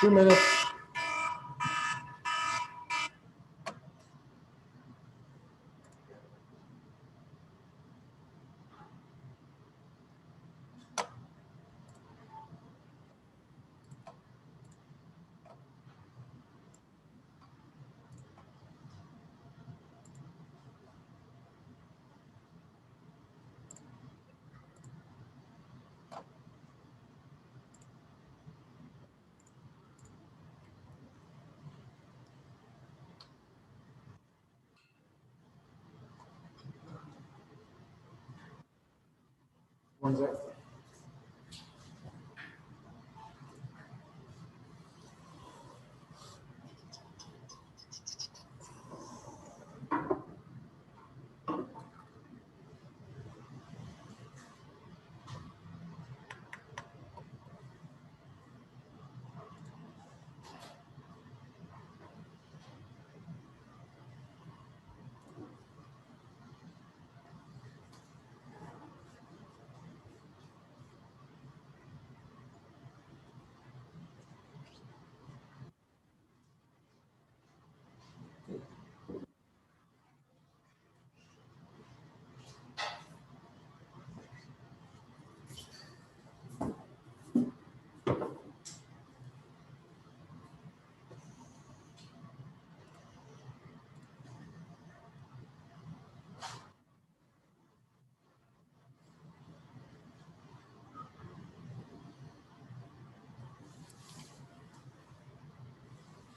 2 minutes. One second.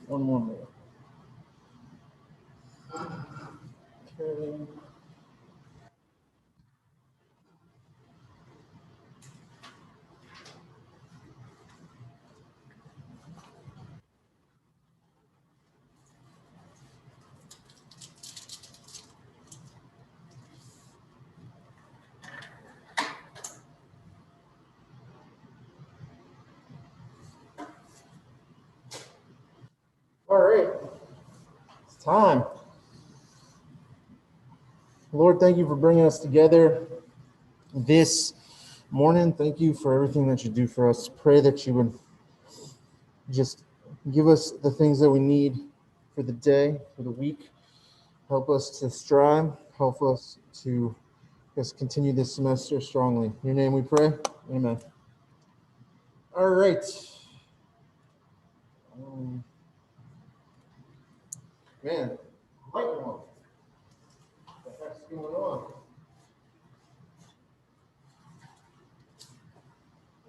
One more minute. Okay. All right, it's time. Lord, thank you for bringing us together this morning. Thank you for everything that you do for us. Pray that you would just give us the things that we need for the day, for the week. Help us to strive. Help us to just continue this semester strongly. In your name we pray. Amen. All right. Man, mic on. What the heck's going on?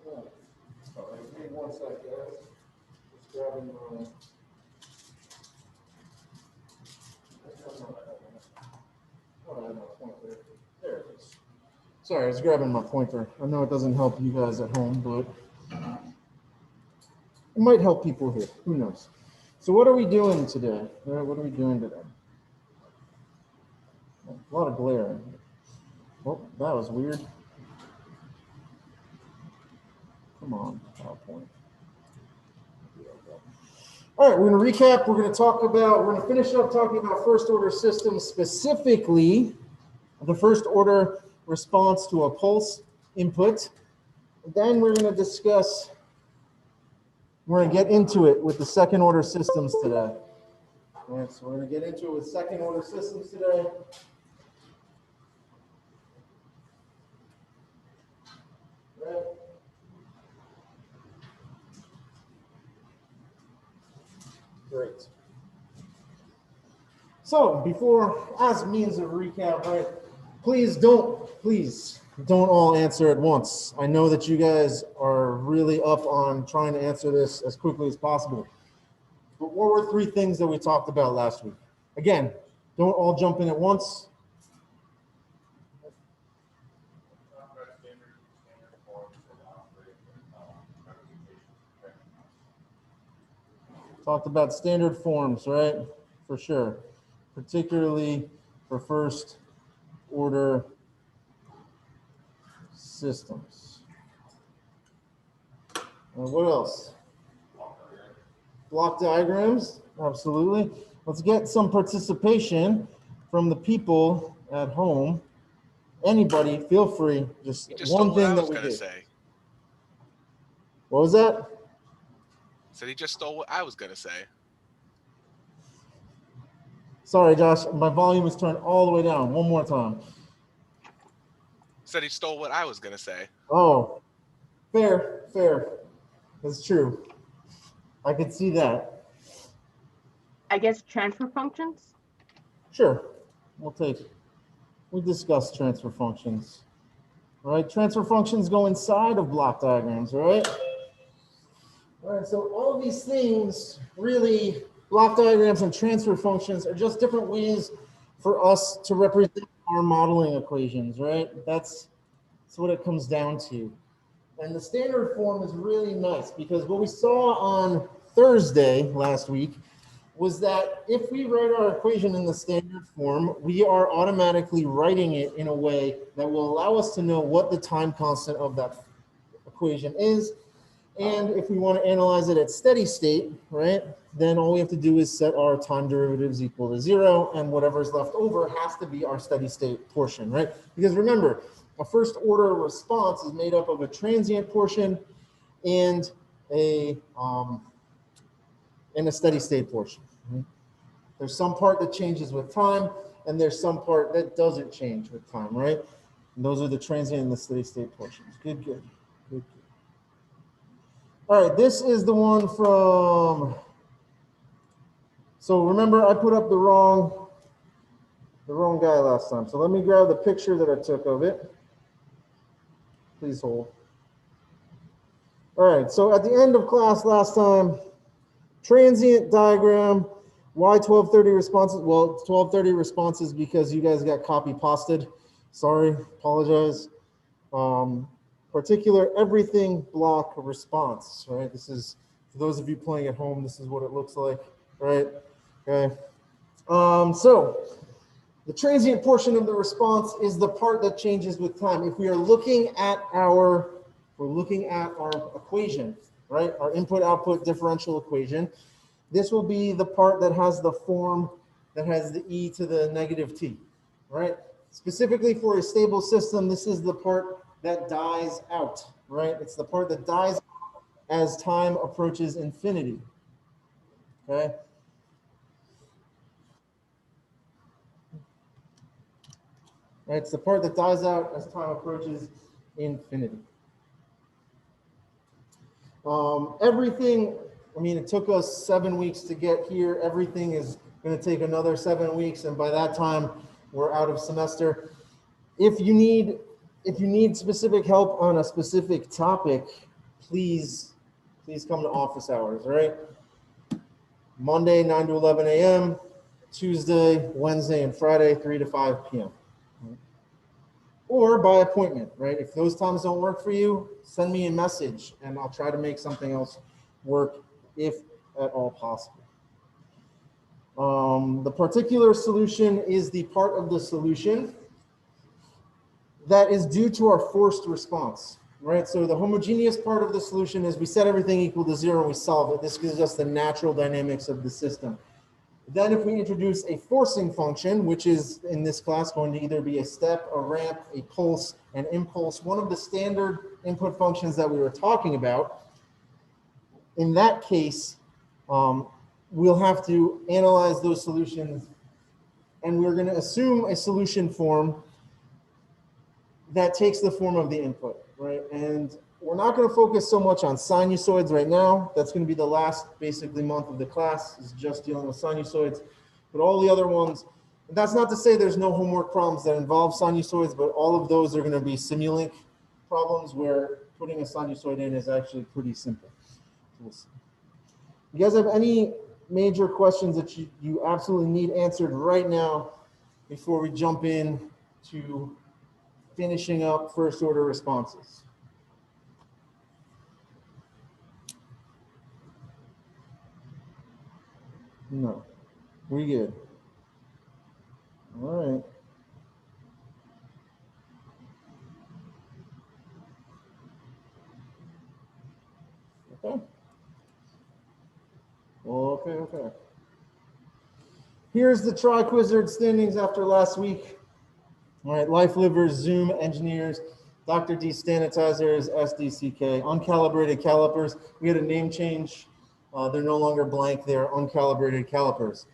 All right, give me 1 sec, guys. Just grabbing my. Oh, I have my pointer. There it is. Sorry, I was grabbing my pointer. I know it doesn't help you guys at home, but it might help people here. Who knows? So what are we doing today? What are we doing today? A lot of glare. Oh, that was weird. Come on, PowerPoint. All right, we're going to recap. We're going to finish up talking about first order systems, specifically the first order response to a pulse input. Then we're going to get into it with the second order systems today. All right, so we're going to get into it with second order systems today. Right. Great. So as means of recap, right? Please don't all answer at once. I know that you guys are really up on trying to answer this as quickly as possible. But what were 3 things that we talked about last week? Again, don't all jump in at once. Talked about standard forms, right? For sure. Particularly for first order systems. What else? Block diagrams, absolutely. Let's get some participation from the people at home. Anybody, feel free. Just one thing that we did. Say. What was that? Said he just stole what I was gonna say. Sorry, Josh, my volume is turned all the way down. One more time. Said he stole what I was gonna say. Oh, fair, fair. That's true. I could see that. I guess transfer functions. Sure, we'll take it. We discussed transfer functions. Right? Transfer functions go inside of block diagrams, right? All right, so all of these things, really, block diagrams and transfer functions are just different ways for us to represent our modeling equations, right? That's what it comes down to. And the standard form is really nice because what we saw on Thursday last week was that if we write our equation in the standard form, we are automatically writing it in a way that will allow us to know what the time constant of that equation is. And if we want to analyze it at steady state, right, then all we have to do is set our time derivatives equal to 0, and whatever's left over has to be our steady state portion, right? Because remember, a first order response is made up of a transient portion and a steady state portion. Right? There's some part that changes with time, and there's some part that doesn't change with time, right? And those are the transient and the steady state portions. Good, good, good, good. All right, this is the one from, so remember I put up the wrong guy last time. So let me grab the picture that I took of it. Please hold. All right, so at the end of class last time, transient diagram, why 1230 responses? Well, 1230 responses because you guys got copy pasted. Sorry, apologize. Particular everything block response, right? This is, for those of you playing at home, this is what it looks like, right? Okay. So the transient portion of the response is the part that changes with time. If we are looking at our equation, right? Our input-output differential equation. This will be the part that has the form that has the e to the negative t, right? Specifically for a stable system, this is the part that dies out, right? It's the part that dies out as time approaches infinity, okay? Right, it's the part that dies out as time approaches infinity. Everything, I mean, it took us 7 weeks to get here. Everything is going to take another 7 weeks, and by that time, we're out of semester. If you need specific help on a specific topic, please come to office hours, right? Monday, 9 to 11 a.m., Tuesday, Wednesday, and Friday, 3 to 5 p.m. Or by appointment, right? If those times don't work for you, send me a message and I'll try to make something else work if at all possible. The particular solution is the part of the solution that is due to our forced response, right? So the homogeneous part of the solution is we set everything equal to 0 and we solve it. This gives us the natural dynamics of the system. Then if we introduce a forcing function, which is in this class going to either be a step, a ramp, a pulse, an impulse, one of the standard input functions that we were talking about, in that case, we'll have to analyze those solutions and we're going to assume a solution form that takes the form of the input, right? And we're not going to focus so much on sinusoids right now. That's going to be the last basically month of the class is just dealing with sinusoids. But all the other ones, that's not to say there's no homework problems that involve sinusoids, but all of those are going to be Simulink problems where putting a sinusoid in is actually pretty simple. We'll see. You guys have any major questions that you absolutely need answered right now before we jump in to finishing up first order responses? No, we good. All right. Okay. Okay. Here's the Tri-Quizzard standings after last week. All right, Life Livers, Zoom Engineers, Dr. D Sanitizers, SDCK, Uncalibrated Calipers. We had a name change They're no longer blank, they're uncalibrated calipers.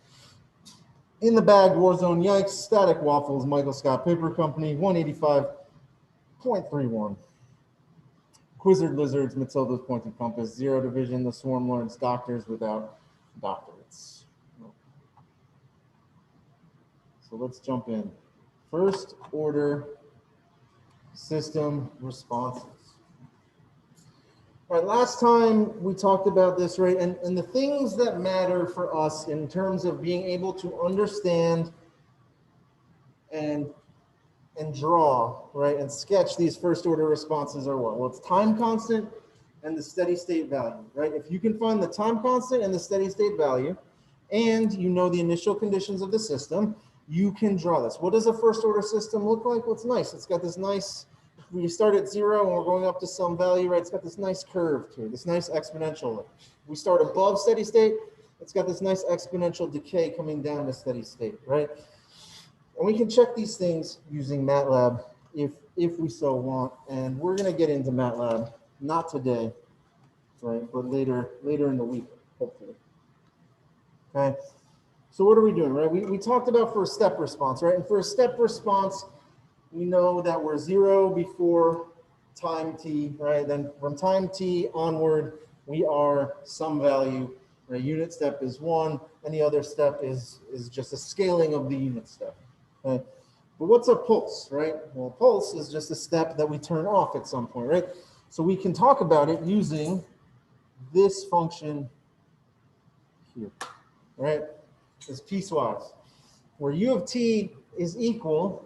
In the bag, Warzone Yikes, Static Waffles, Michael Scott Paper Company, 185.31. Quizzard Lizards, Matilda's Pointed Compass, Zero Division, The Swarm Lords, Doctors Without Doctorates. So let's jump in. First order system responses. All right, last time we talked about this, right? And the things that matter for us in terms of being able to understand and draw, right, and sketch these first order responses are what? Well, it's time constant and the steady state value, right? If you can find the time constant and the steady state value, and you know the initial conditions of the system, you can draw this. What does a first order system look like? Well, it's nice. It's got this nice, we start at 0 and we're going up to some value, right? It's got this nice curve to it, this nice exponential. We start above steady state, it's got this nice exponential decay coming down to steady state, right? And we can check these things using MATLAB if we so want. And we're going to get into MATLAB, not today, right, but later in the week, hopefully. Okay. So what are we doing, right? We talked about for a step response, right? And for a step response, we know that we're 0 before time t, right? Then from time t onward, we are some value. Right? Unit step is 1. Any other step is just a scaling of the unit step. Okay. But what's a pulse, right? Well, a pulse is just a step that we turn off at some point, right? So we can talk about it using this function here, right? This piecewise, where u of t is equal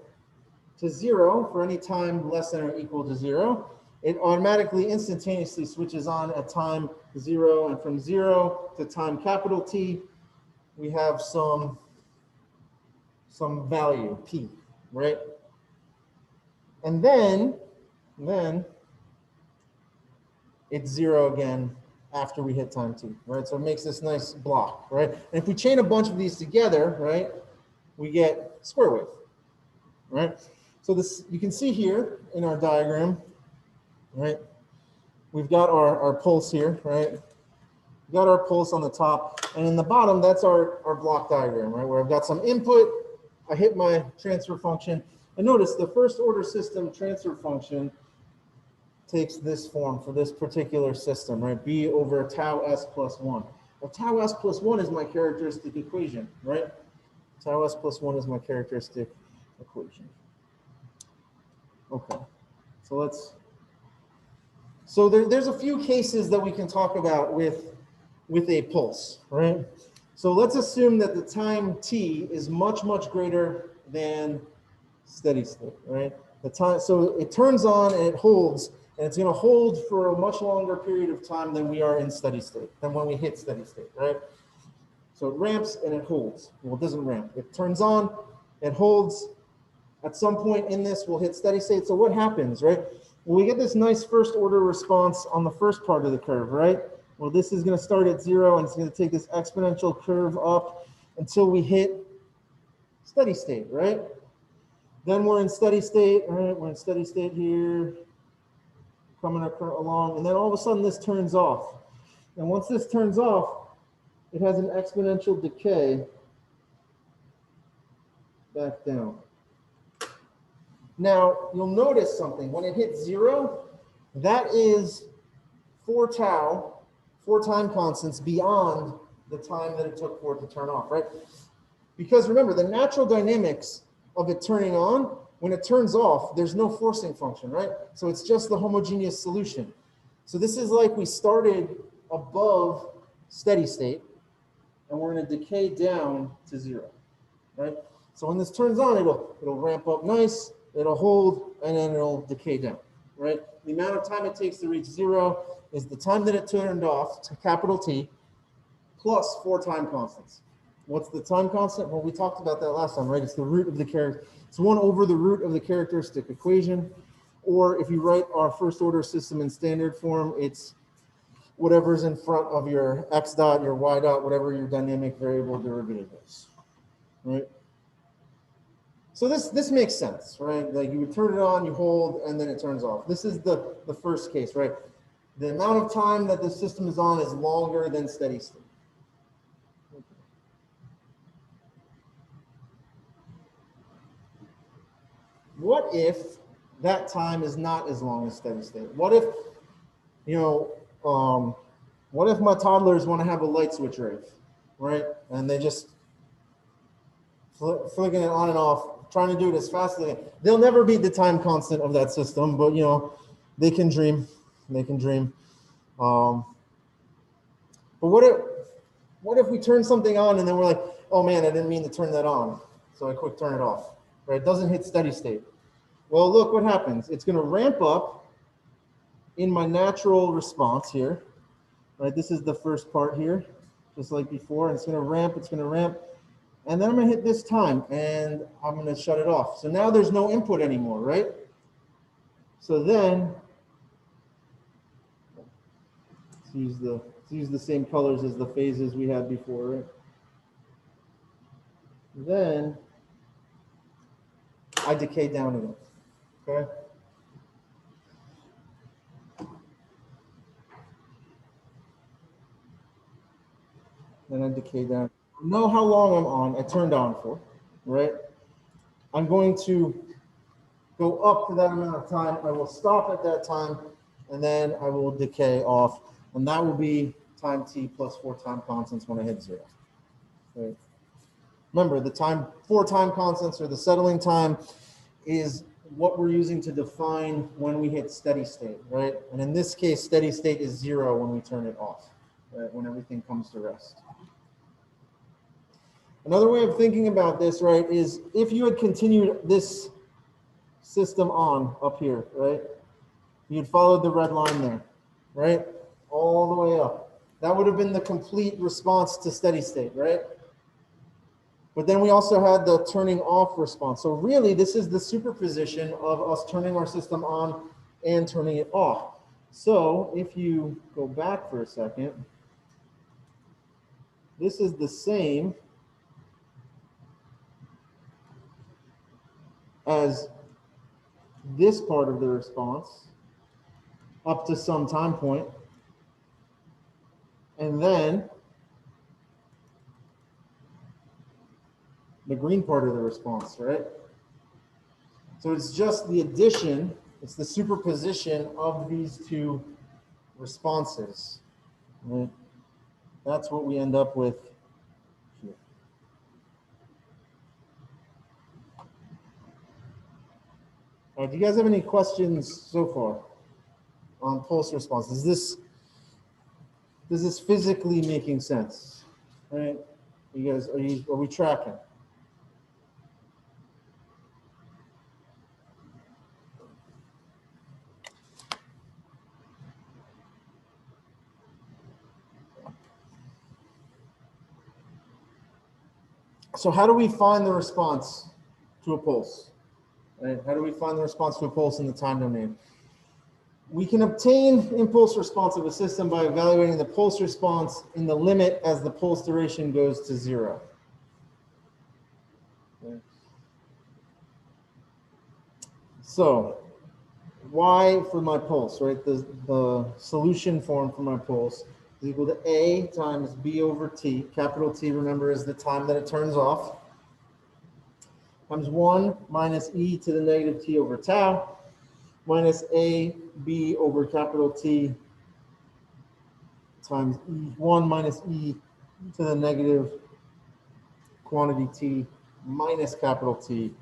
to 0 for any time less than or equal to 0. It automatically instantaneously switches on at time 0, and from 0 to time capital T, we have some value, P, right? And then it's 0 again after we hit time T, right? So it makes this nice block, right? And if we chain a bunch of these together, right, we get square wave, right? So this, you can see here in our diagram, right? We've got our pulse here, right? We've got our pulse on the top, and in the bottom, that's our block diagram, right? Where I've got some input, I hit my transfer function, and notice the first order system transfer function takes this form for this particular system, right? B over tau s plus 1. Well, tau s plus 1 is my characteristic equation, right? Tau s plus 1 is my characteristic equation. Okay, so there's a few cases that we can talk about with a pulse, right? So let's assume that the time t is much greater than steady state, right? The time, so it turns on and it holds, and it's going to hold for a much longer period of time than we are in steady state, than when we hit steady state, right? So it ramps and it holds. Well, it doesn't ramp. It turns on, it holds. At some point in this, we'll hit steady state. So what happens, right? Well, we get this nice first order response on the first part of the curve, right? Well, this is going to start at 0, and it's going to take this exponential curve up until we hit steady state, right? Then we're in steady state, all right? We're in steady state here, coming along, and then all of a sudden this turns off. And once this turns off, it has an exponential decay back down. Now, you'll notice something. When it hits 0, that is 4 tau, 4 time constants beyond the time that it took for it to turn off, right? Because remember, the natural dynamics of it turning on, when it turns off, there's no forcing function, right? So it's just the homogeneous solution. So this is like we started above steady state, and we're going to decay down to 0, right? So when this turns on, it'll ramp up nice, it'll hold, and then it'll decay down, right? The amount of time it takes to reach 0 is the time that it turned off, to capital T, plus 4 time constants. What's the time constant? Well, we talked about that last time, right? It's the root of the character. It's 1 over the root of the characteristic equation. Or if you write our first order system in standard form, it's whatever's in front of your x dot, your y dot, whatever your dynamic variable derivative is, right? So this makes sense, right? Like you would turn it on, you hold, and then it turns off. This is the first case, right? The amount of time that the system is on is longer than steady state. What if that time is not as long as steady state? What if, what if my toddlers want to have a light switch rave, right? And they just flicking it on and off, trying to do it as fast as they can. They'll never beat the time constant of that system, but they can dream. They can dream. But what if we turn something on and then we're like, oh man, I didn't mean to turn that on, so I quick turn it off. Right? It doesn't hit steady state. Well, look what happens. It's going to ramp up in my natural response here. Right? This is the first part here, just like before. It's going to ramp. It's going to ramp. And then I'm going to hit this time, and I'm going to shut it off. So now there's no input anymore, right? So then, let's use the same colors as the phases we had before, right? Then I decay down again, okay? Then I decay down. Know how long I'm on, I turned on for, right? I'm going to go up to that amount of time. I will stop at that time, and then I will decay off. And that will be time t plus 4 time constants when I hit 0. Right? Remember, the 4 time constants, or the settling time, is what we're using to define when we hit steady state, right? And in this case, steady state is 0 when we turn it off, right? When everything comes to rest. Another way of thinking about this, right, is if you had continued this system on up here, right, you'd followed the red line there, right, all the way up. That would have been the complete response to steady state, right? But then we also had the turning off response. So really, this is the superposition of us turning our system on and turning it off. So if you go back for a second, this is the same as this part of the response up to some time point, and then the green part of the response, right? So it's just the addition, it's the superposition of these two responses, right? That's what we end up with here. All right, do you guys have any questions so far on pulse response? Is this physically making sense? Right? You guys, are we tracking? So how do we find the response to a pulse? Right? How do we find the response to a pulse in the time domain? We can obtain impulse response of a system by evaluating the pulse response in the limit as the pulse duration goes to 0. Okay. So Y for my pulse, right? The solution form for my pulse is equal to A times B over T. Capital T, remember, is the time that it turns off, times 1 minus e to the negative t over tau, minus a b over capital T times e1 minus e to the negative quantity t minus capital T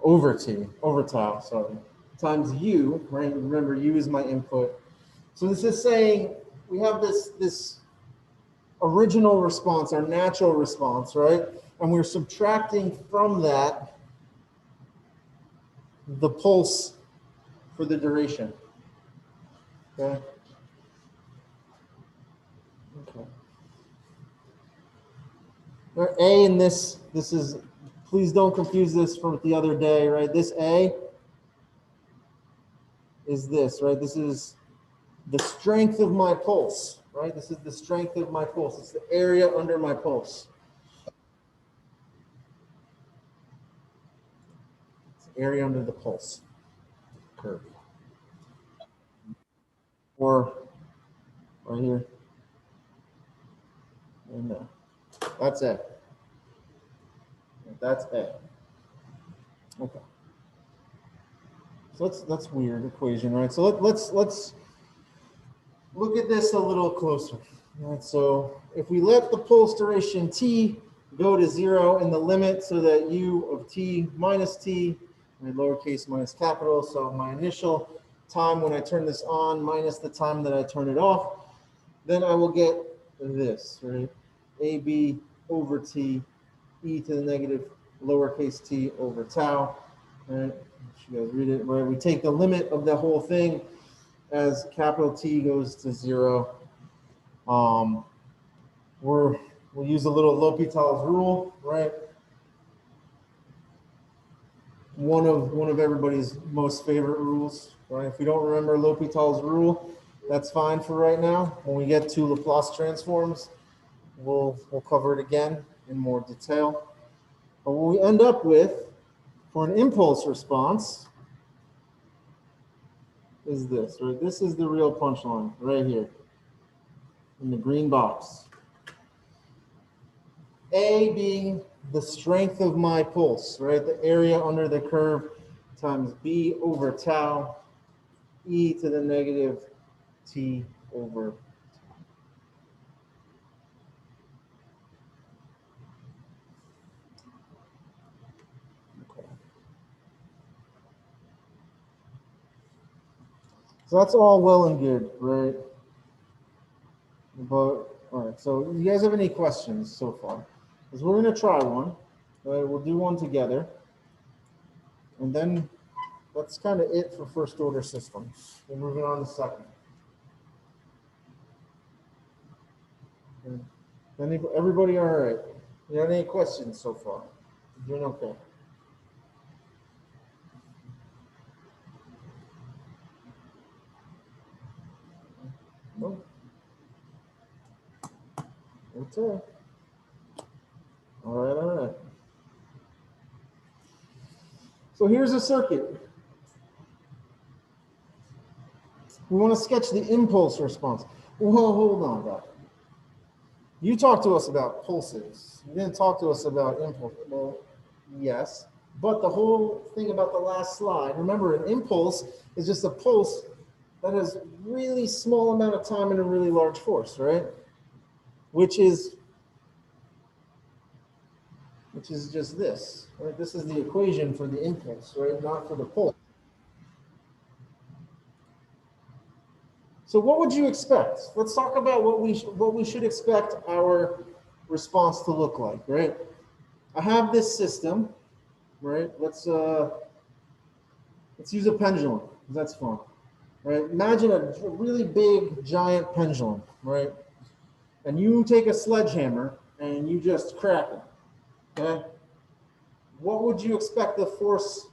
over tau, sorry, times u, right? Remember, u is my input. So this is saying we have this original response, our natural response, right? And we're subtracting from that the pulse for the duration. Okay. Okay. A in this is, please don't confuse this from the other day, right? This A is this, right? This is the strength of my pulse, right? This is the strength of my pulse. It's the area under my pulse. It's the area under the pulse curve. Or right here. And that's A. That's A. Okay. So that's weird equation, right? So let's look at this a little closer. All right, so if we let the pulse duration t go to 0 in the limit so that u of t minus t, right, lowercase minus capital, so my initial time when I turn this on minus the time that I turn it off, then I will get this, right? AB over t e to the negative lowercase t over tau, right? You guys read it, right? We take the limit of the whole thing as capital T goes to 0. We'll use a little L'Hopital's rule, right? One of everybody's most favorite rules, right? If we don't remember L'Hopital's rule, that's fine for right now. When we get to Laplace transforms, we'll cover it again in more detail. But what we end up with for an impulse response is this, right? This is the real punchline right here in the green box. A being the strength of my pulse, right? The area under the curve times B over tau, e to the negative t over tau. Okay. So that's all well and good, right? But, all right, so you guys have any questions so far? Because we're going to try one, right? We'll do one together. And then that's kind of it for first order systems. We're moving on to second. Everybody all right? You have any questions so far? You're doing okay. No? Okay. All right, all right. So here's a circuit. We want to sketch the impulse response. Well, hold on, Doc. You talked to us about pulses. You didn't talk to us about impulse. Well, yes. But the whole thing about the last slide, remember, an impulse is just a pulse that has really small amount of time and a really large force, right? Which is just this, right? This is the equation for the impulse, right? Not for the pulse. So what would you expect? Let's talk about what we should expect our response to look like, right? I have this system, right? Let's use a pendulum. That's fun, right? Imagine a really big, giant pendulum, right? And you take a sledgehammer and you just crack it, okay? What would you expect the force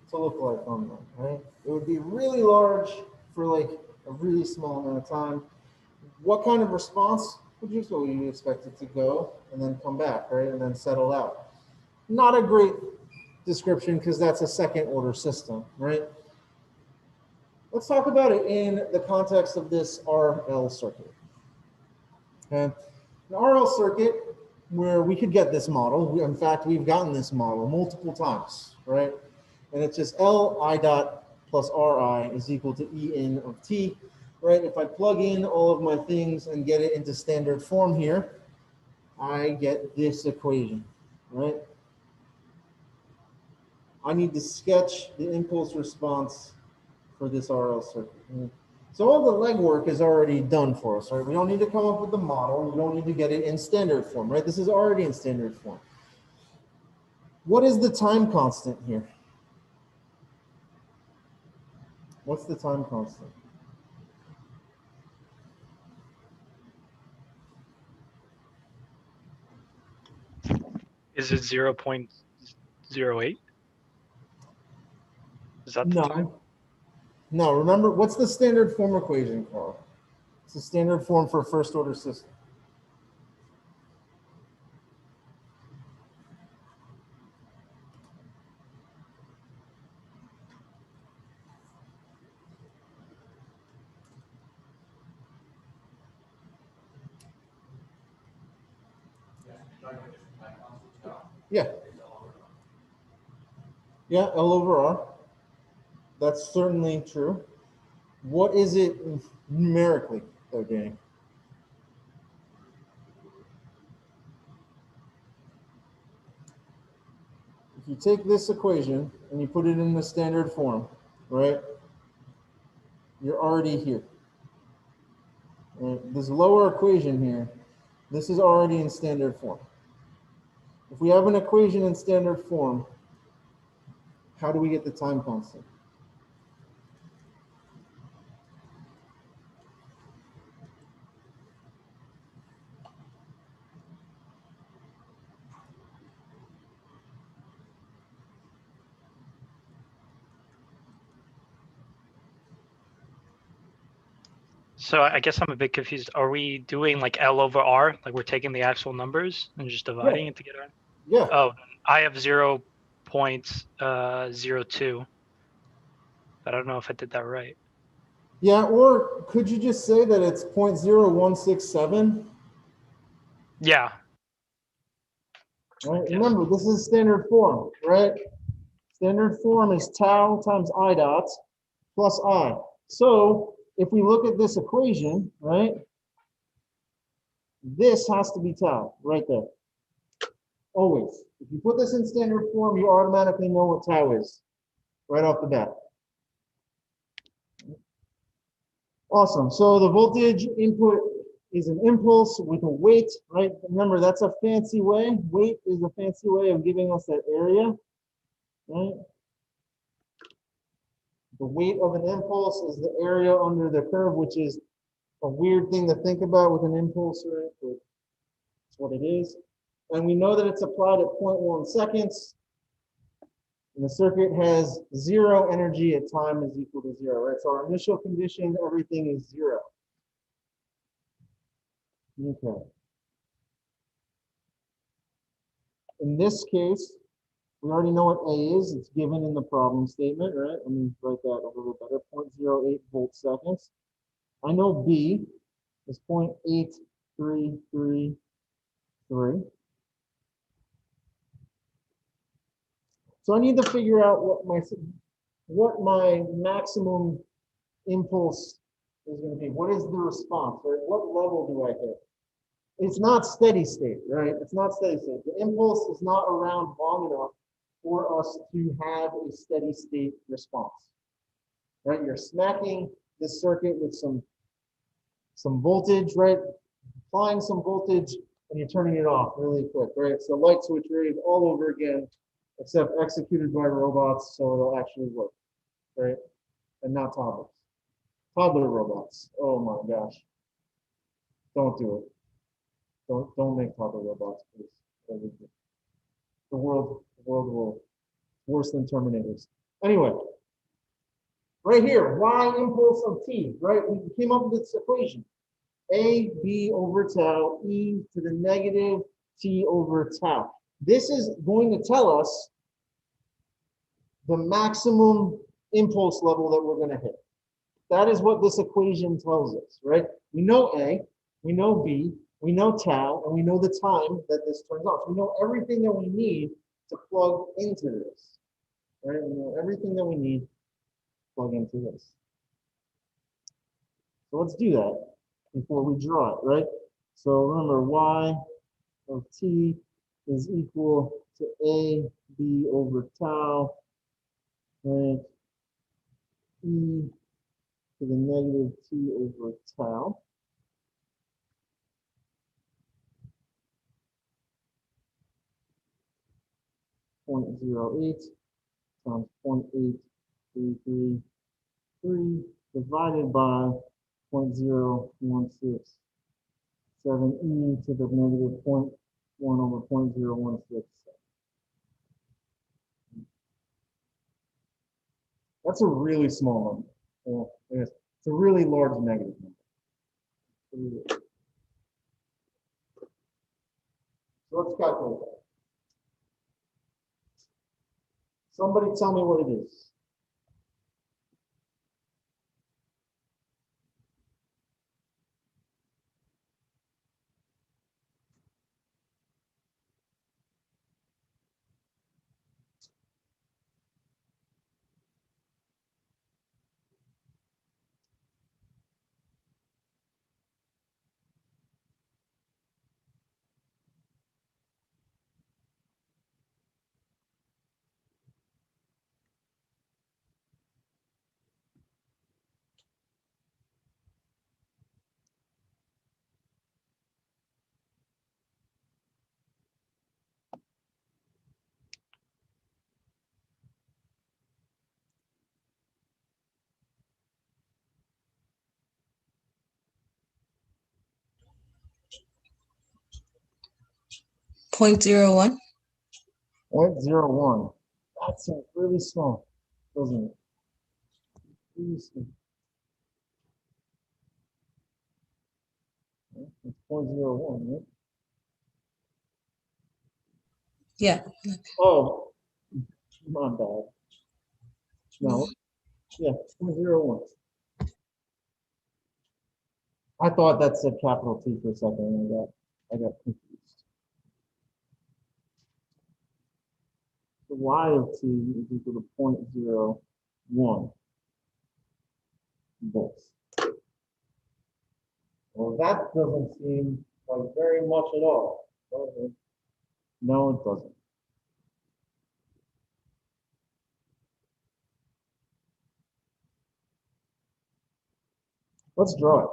to look like on that, right? It would be really large for like a really small amount of time. What kind of response would you expect it to go and then come back, right? And then settle out. Not a great description because that's a second order system, right? Let's talk about it in the context of this RL circuit. Okay. An RL circuit where we could get this model. In fact, we've gotten this model multiple times, right? And it's just L I dot plus Ri is equal to En of t, right? If I plug in all of my things and get it into standard form here, I get this equation, right? I need to sketch the impulse response for this RL circuit. So all the legwork is already done for us, right? We don't need to come up with the model. We don't need to get it in standard form, right? This is already in standard form. What is the time constant here? What's the time constant? Is it 0.08? Is that the time? No, remember, what's the standard form equation, Carl? It's the standard form for a first order system. Yeah. Yeah, L over R. That's certainly true. What is it numerically, though, Danny? If you take this equation and you put it in the standard form, right, you're already here. Right? This lower equation here, this is already in standard form. If we have an equation in standard form, how do we get the time constant? So I guess I'm a bit confused. Are we doing like L over R? Like we're taking the actual numbers and just dividing it to get our. Yeah. Oh, I have 0.02, but I don't know if I did that right. Yeah, or could you just say that it's 0.0167? Yeah. Right? Yes. Remember, this is standard form, right? Standard form is tau times I dot plus I. So if we look at this equation, right, this has to be tau right there. Always. If you put this in standard form, you automatically know what tau is right off the bat. Awesome. So the voltage input is an impulse with a weight, right? Remember, that's a fancy way. Weight is a fancy way of giving us that area, right? The weight of an impulse is the area under the curve, which is a weird thing to think about with an impulse, right? But it's what it is. And we know that it's applied at 0.1 seconds. And the circuit has zero energy at time is equal to zero, right? So our initial condition, everything is zero. Okay. In this case, we already know what A is. It's given in the problem statement, right? Let me write that a little better, 0.08 volt seconds. I know B is 0.8333. So I need to figure out what my maximum impulse is going to be. What is the response, right? What level do I hit? It's not steady state, right? It's not steady state. The impulse is not around long enough for us to have a steady state response, right? You're smacking this circuit with some voltage, right? Applying some voltage, and you're turning it off really quick, right? So light switch rave all over again, except executed by robots, so it'll actually work, right? And not toddlers. Toddler robots. Oh my gosh. Don't do it. Don't make toddler robots, please. The world will worse than Terminators. Anyway, right here, y impulse of t, right? We came up with this equation. A B over tau e to the negative t over tau. This is going to tell us the maximum impulse level that we're going to hit. That is what this equation tells us, right? We know A, we know B, we know tau, and we know the time that this turns on. So we know everything that we need to plug into this, right? We know everything that we need to plug into this. So let's do that before we draw it, right? So remember, y of t is equal to a b over tau, right? E to the negative t over tau. .08 times 0.8333 divided by 0.0167 e to the negative 0.1 over 0.016. That's a really small number. Well, it's a really large negative number. So let's calculate that. Somebody tell me what it is. .01. 0.01. That seems really small, doesn't it? Really small. It's 0.01, right? Yeah. Oh, my bad. No, yeah, 0.01. I thought that said capital T for a second, and I got confused. The y of t is equal to 0.01 volts. Well, that doesn't seem like very much at all, does it? No, it doesn't. Let's draw it.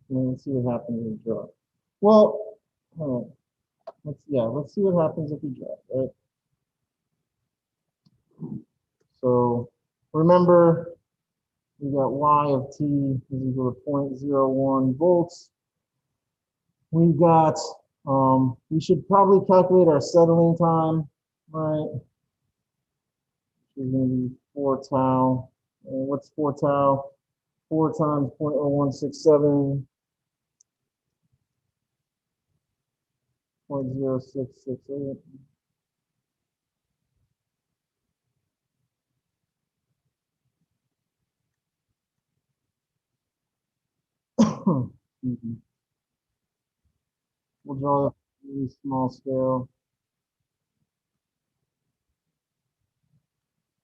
Let's see what happens if we draw it. Well, let's see what happens if we draw it, right? So remember, we got y of t is equal to 0.01 volts. We've got, we should probably calculate our settling time, right? Which is going to be 4 tau. And what's 4 tau? 4 times 0.0167, 0.0668. Excuse me. We'll draw a really small scale.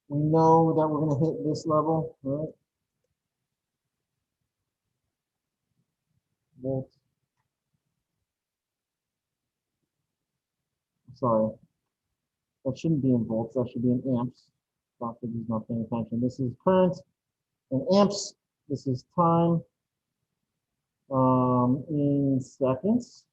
We know that we're going to hit this level, right? Volts. Sorry, that shouldn't be in volts. That should be in amps. Dr. is not paying attention. This is current in amps. This is time in seconds.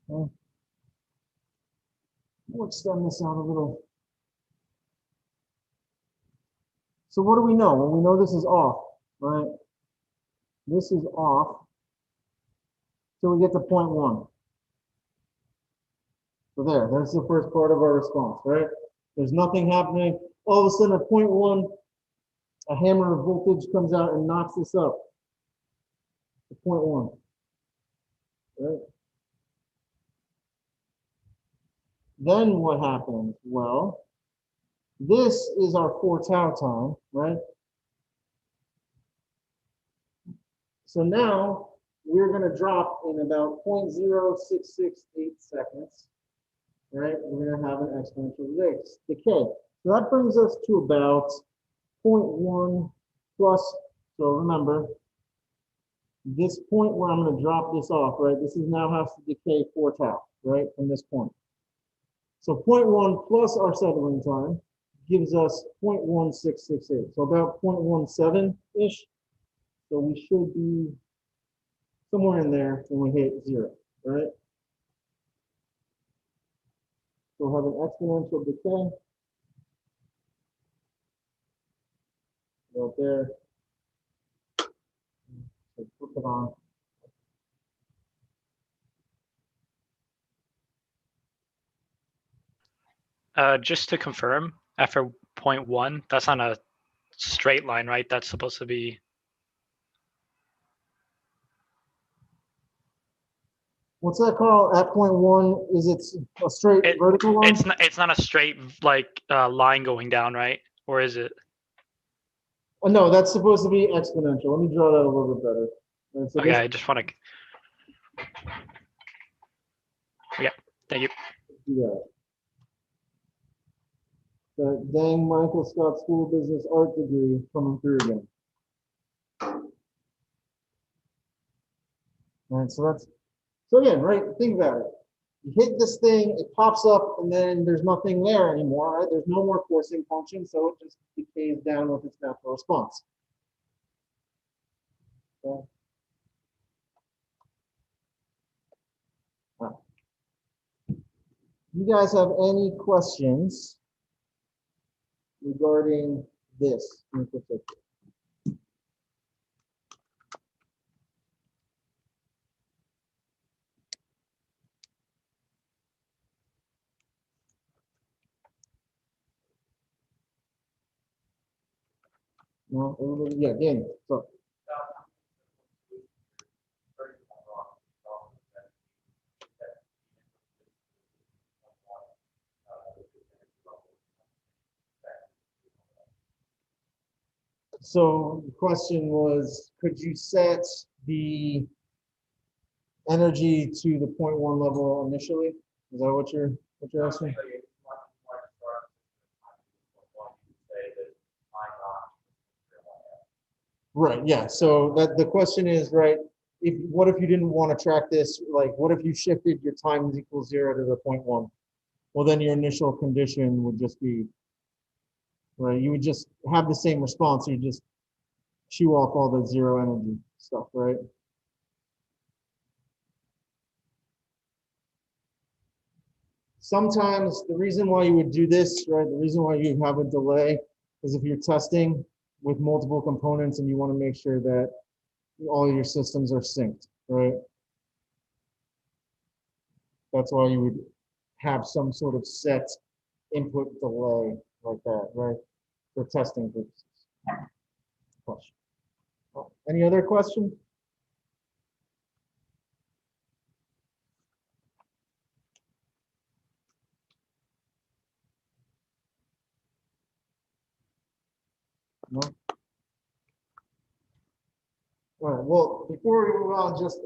Okay. We'll extend this out a little. So what do we know? Well, we know this is off, right? This is off. So we get to 0.1. So there's the first part of our response, right? There's nothing happening. All of a sudden at 0.1, a hammer of voltage comes out and knocks this up to 0.1, right? Then what happens? Well, this is our 4 tau time, right? So now we're going to drop in about 0.0668 seconds, right? We're going to have an exponential decay. So that brings us to about 0.1 plus, so remember, this point where I'm going to drop this off, right? This is now has to decay 4 tau, right? From this point. So 0.1 plus our settling time gives us 0.1668. So about 0.17-ish. So we should be somewhere in there when we hit 0, right? So we'll have an exponential decay. Right there. So flip it on. Just to confirm, after 0.1, that's on a straight line, right? That's supposed to be. What's that, Carl? At 0.1, is it a straight vertical line? It's not a straight like line going down, right? Or is it? Oh, no, that's supposed to be exponential. Let me draw that a little bit better. Right, so Okay, I just want to. Yeah, thank you. Yeah. The dang Michael Scott School of Business Art degree coming through again. All right, so again, right, think about it. You hit this thing, it pops up, and then there's nothing there anymore, right? There's no more forcing function, so it just decays down with its natural response. Okay. All right. You guys have any questions regarding this in particular? No, everybody, yeah, Daniel. So, the question was, could you set the energy to the 0.1 level initially? Is that what you're asking? Right, yeah. So that the question is, right, what if you didn't want to track this? Like, what if you shifted your time is equals 0 to the 0.1? Well, then your initial condition would just be, right, you would just have the same response. You just chew off all the zero energy stuff, right? Sometimes the reason why you would do this, right, the reason why you have a delay is if you're testing with multiple components and you want to make sure that all your systems are synced, right? That's why you would have some sort of set input delay like that, right? For testing purposes. Question. Any other question? No? All right, well, before we move on, just,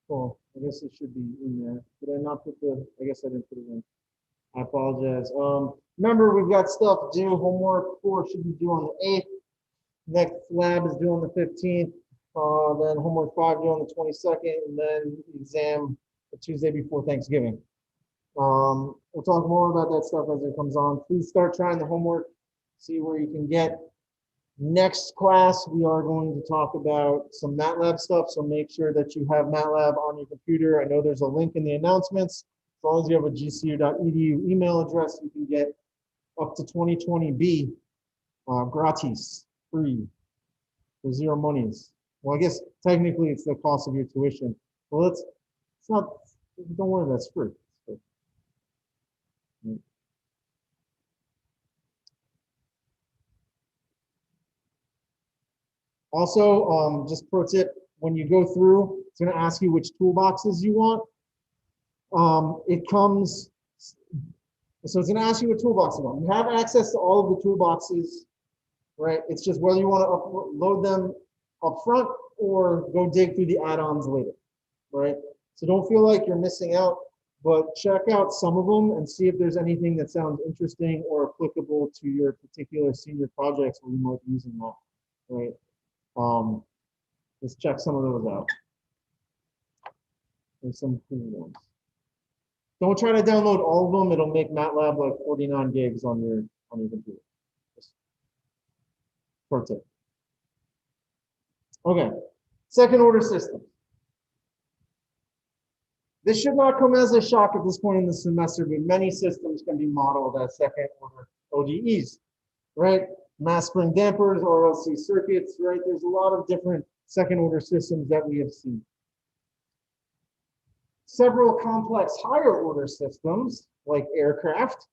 well, I guess it should be in there. Did I not put I guess I didn't put it in. I apologize. Remember, we've got stuff to do. Homework 4 should be due on the 8th. Next lab is due on the 15th. Then homework 5 due on the 22nd, and then exam the Tuesday before Thanksgiving. We'll talk more about that stuff as it comes on. Please start trying the homework, see where you can get. Next class, we are going to talk about some MATLAB stuff, so make sure that you have MATLAB on your computer. I know there's a link in the announcements. As long as you have a gcu.edu email address, you can get up to 2020B gratis, free, for zero monies. Well, I guess technically it's the cost of your tuition. Well, it's not, don't worry, that's free. It's free. Also, just pro tip, when you go through, it's going to ask you which toolboxes you want. It comes, so it's going to ask you what toolbox you want. You have access to all of the toolboxes, right? It's just whether you want to load them up front or go dig through the add-ons later, right? So don't feel like you're missing out, but check out some of them and see if there's anything that sounds interesting or applicable to your particular senior projects where you might be using that, right? Let's check some of those out. There's some cool ones. Don't try to download all of them. It'll make MATLAB like 49 gigs on your computer. Just pro tip. Okay, second order system. This should not come as a shock at this point in the semester, but many systems can be modeled as second order ODEs, right? Mass spring dampers, RLC circuits, right? There's a lot of different second order systems that we have seen. Several complex higher order systems, like aircraft,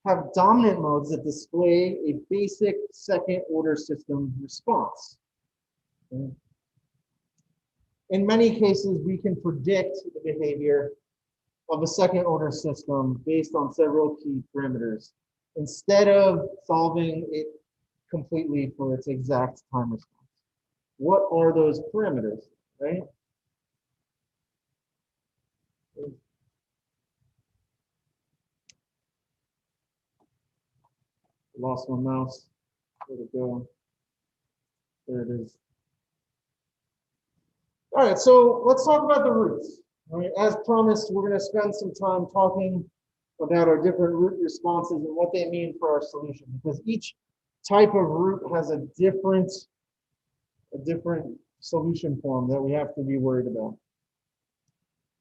have dominant modes that display a basic second order system response. Okay. In many cases, we can predict the behavior of a second order system based on several key parameters instead of solving it completely for its exact time response. What are those parameters, right? Lost my mouse. Where'd it go? There it is. All right, so let's talk about the roots. All right, as promised, we're going to spend some time talking about our different root responses and what they mean for our solution, because each type of root has a different solution form that we have to be worried about.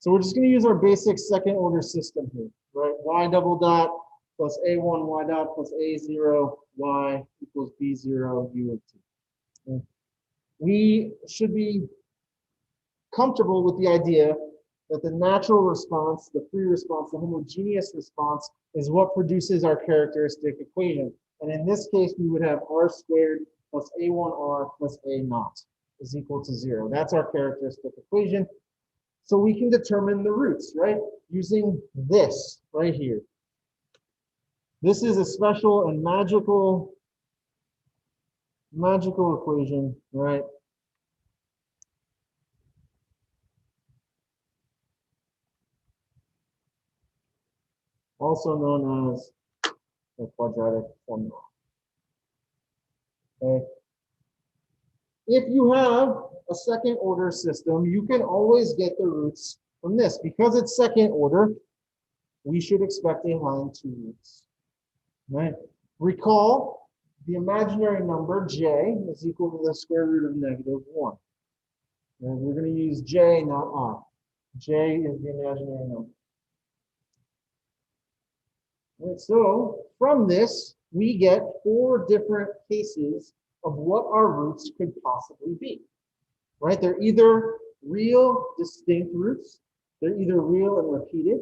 So we're just going to use our basic second order system here, right? Y double dot plus A1 Y dot plus A0 Y equals B0 U of T. Okay. We should be comfortable with the idea that the natural response, the free response, the homogeneous response is what produces our characteristic equation. And in this case, we would have R squared plus A1R plus A naught is equal to 0. That's our characteristic equation. So we can determine the roots, right? Using this right here. This is a special and magical equation, right? Also known as the quadratic formula. Okay. If you have a second order system, you can always get the roots from this. Because it's second order, we should expect a line to roots. Right? Recall the imaginary number j is equal to the square root of -1. And we're going to use j, not r. J is the imaginary number. Right, so from this, we get 4 different cases of what our roots could possibly be. Right? They're either real distinct roots, they're either real and repeated,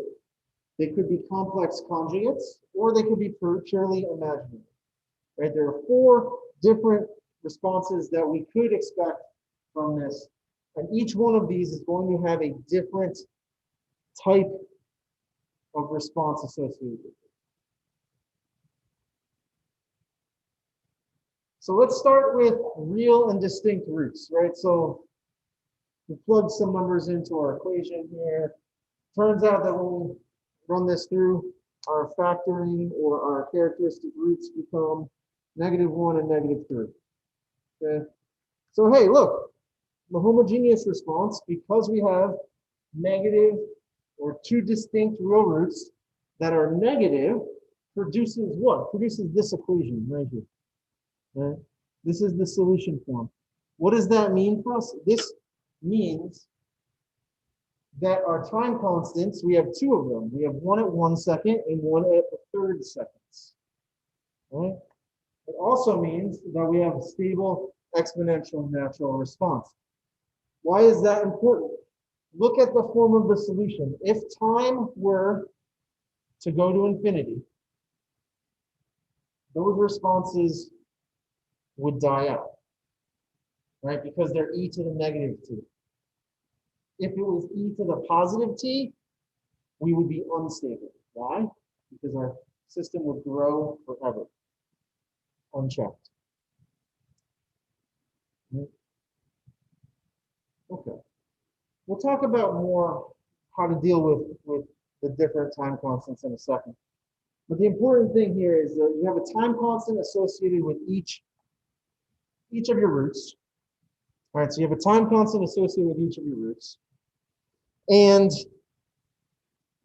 they could be complex conjugates, or they could be purely imaginary. Right? There are 4 different responses that we could expect from this, and each one of these is going to have a different type of response associated with it. So let's start with real and distinct roots, right? So we plug some numbers into our equation here. Turns out that when we run this through, our factoring or our characteristic roots become -1 and -3. Okay. So hey, look, the homogeneous response, because we have negative or 2 distinct real roots that are negative, produces what? Produces this equation right here. Okay. This is the solution form. What does that mean for us? This means that our time constants, we have 2 of them. We have one at 1 second and one at a third seconds. Right? It also means that we have a stable exponential natural response. Why is that important? Look at the form of the solution. If time were to go to infinity, those responses would die out, right? Because they're e to the -t. If it was e to the +t, we would be unstable. Why? Because our system would grow forever, unchecked. Okay. We'll talk about more how to deal with the different time constants in a second. But the important thing here is that you have a time constant associated with each of your roots. All right, so you have a time constant associated with each of your roots. And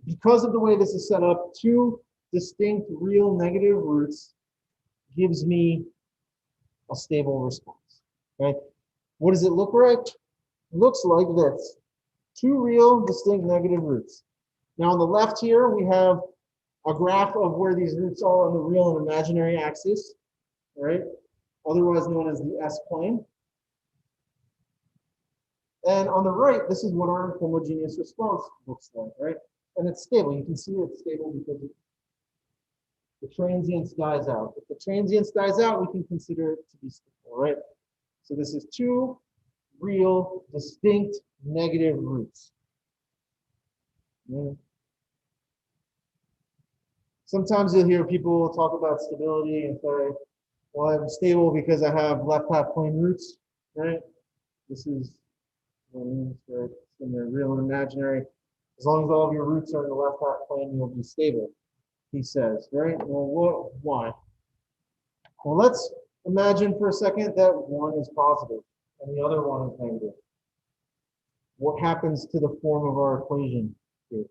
because of the way this is set up, 2 distinct real negative roots gives me a stable response. Okay? What does it look like? It looks like this. 2 real distinct negative roots. Now on the left here, we have a graph of where these roots are on the real and imaginary axis, right? Otherwise known as the S-plane. And on the right, this is what our homogeneous response looks like, right? And it's stable. You can see it's stable because the transience dies out. If the transience dies out, we can consider it to be stable, right? So this is 2 real, distinct negative roots. Yeah. Sometimes you'll hear people talk about stability and say, well, I'm stable because I have left half plane roots, right? This is what it means, right? In the real and imaginary. As long as all of your roots are in the left half plane, you'll be stable, he says, right? Well, why? Well, let's imagine for a second that one is positive and the other one is negative. what happens to the form of our equation here?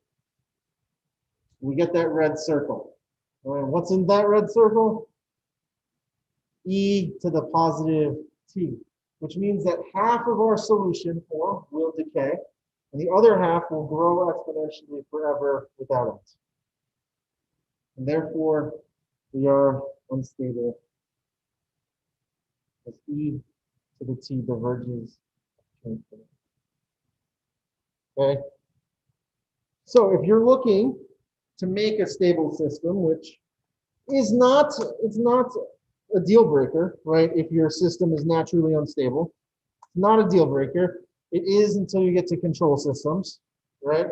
We get that red circle. All right, what's in that red circle? E to the positive t, which means that half of our solution form will decay, and the other half will grow exponentially forever without it. And therefore, we are unstable as e to the t diverges to infinity. Okay? So if you're looking to make a stable system, which is not, it's not a deal breaker, right? If your system is naturally unstable, not a deal breaker. It is until you get to control systems, right?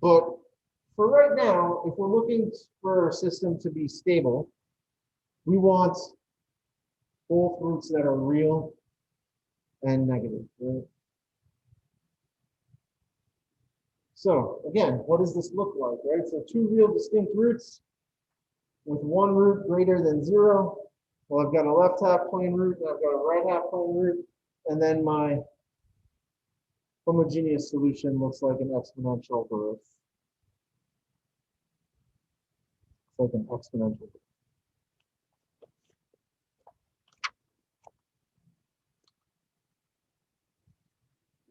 But for right now, if we're looking for our system to be stable, we want both roots that are real and negative, right? So again, what does this look like, right? So two real distinct roots with one root greater than 0. Well, I've got a left half plane root and I've got a right half plane root, and then my homogeneous solution looks like an exponential growth. It's like an exponential growth.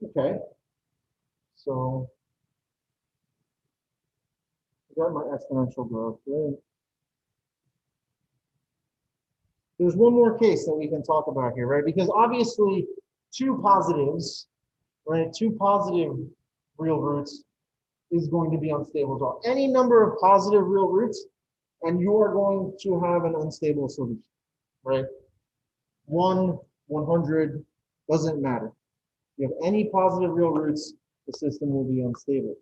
Okay, so I got my exponential growth, right? There's one more case that we can talk about here, right? Because obviously two positives, right? Two positive real roots is going to be unstable as well. Any number of positive real roots, and you are going to have an unstable solution, right? 1, 100, doesn't matter. If you have any positive real roots, the system will be unstable.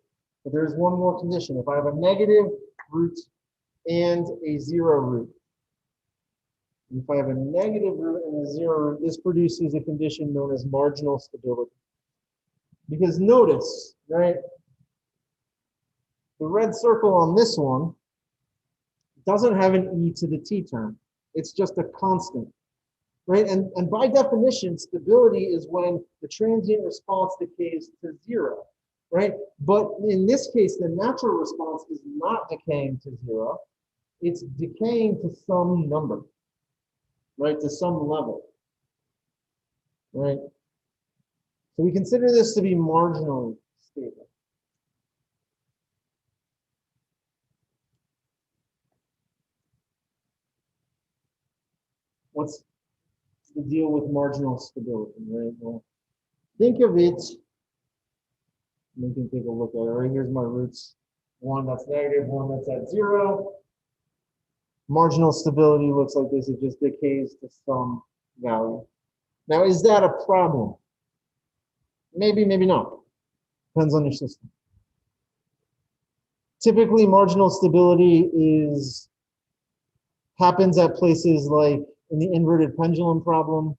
But there's one more condition. If I have a negative root and a 0 root, if I have a negative root and a 0 root, this produces a condition known as marginal stability. Because notice, right, the red circle on this one doesn't have an e to the t term. It's just a constant, right? And by definition, stability is when the transient response decays to 0, right? But in this case, the natural response is not decaying to 0. It's decaying to some number, right? To some level, right? So we consider this to be marginally stable. What's the deal with marginal stability, right? Well, think of it, we can take a look at it, right? Here's my roots. One that's negative, one that's at 0. Marginal stability looks like this. It just decays to some value. Now, is that a problem? Maybe, maybe not. Depends on your system. Typically, marginal stability happens at places like in the inverted pendulum problem,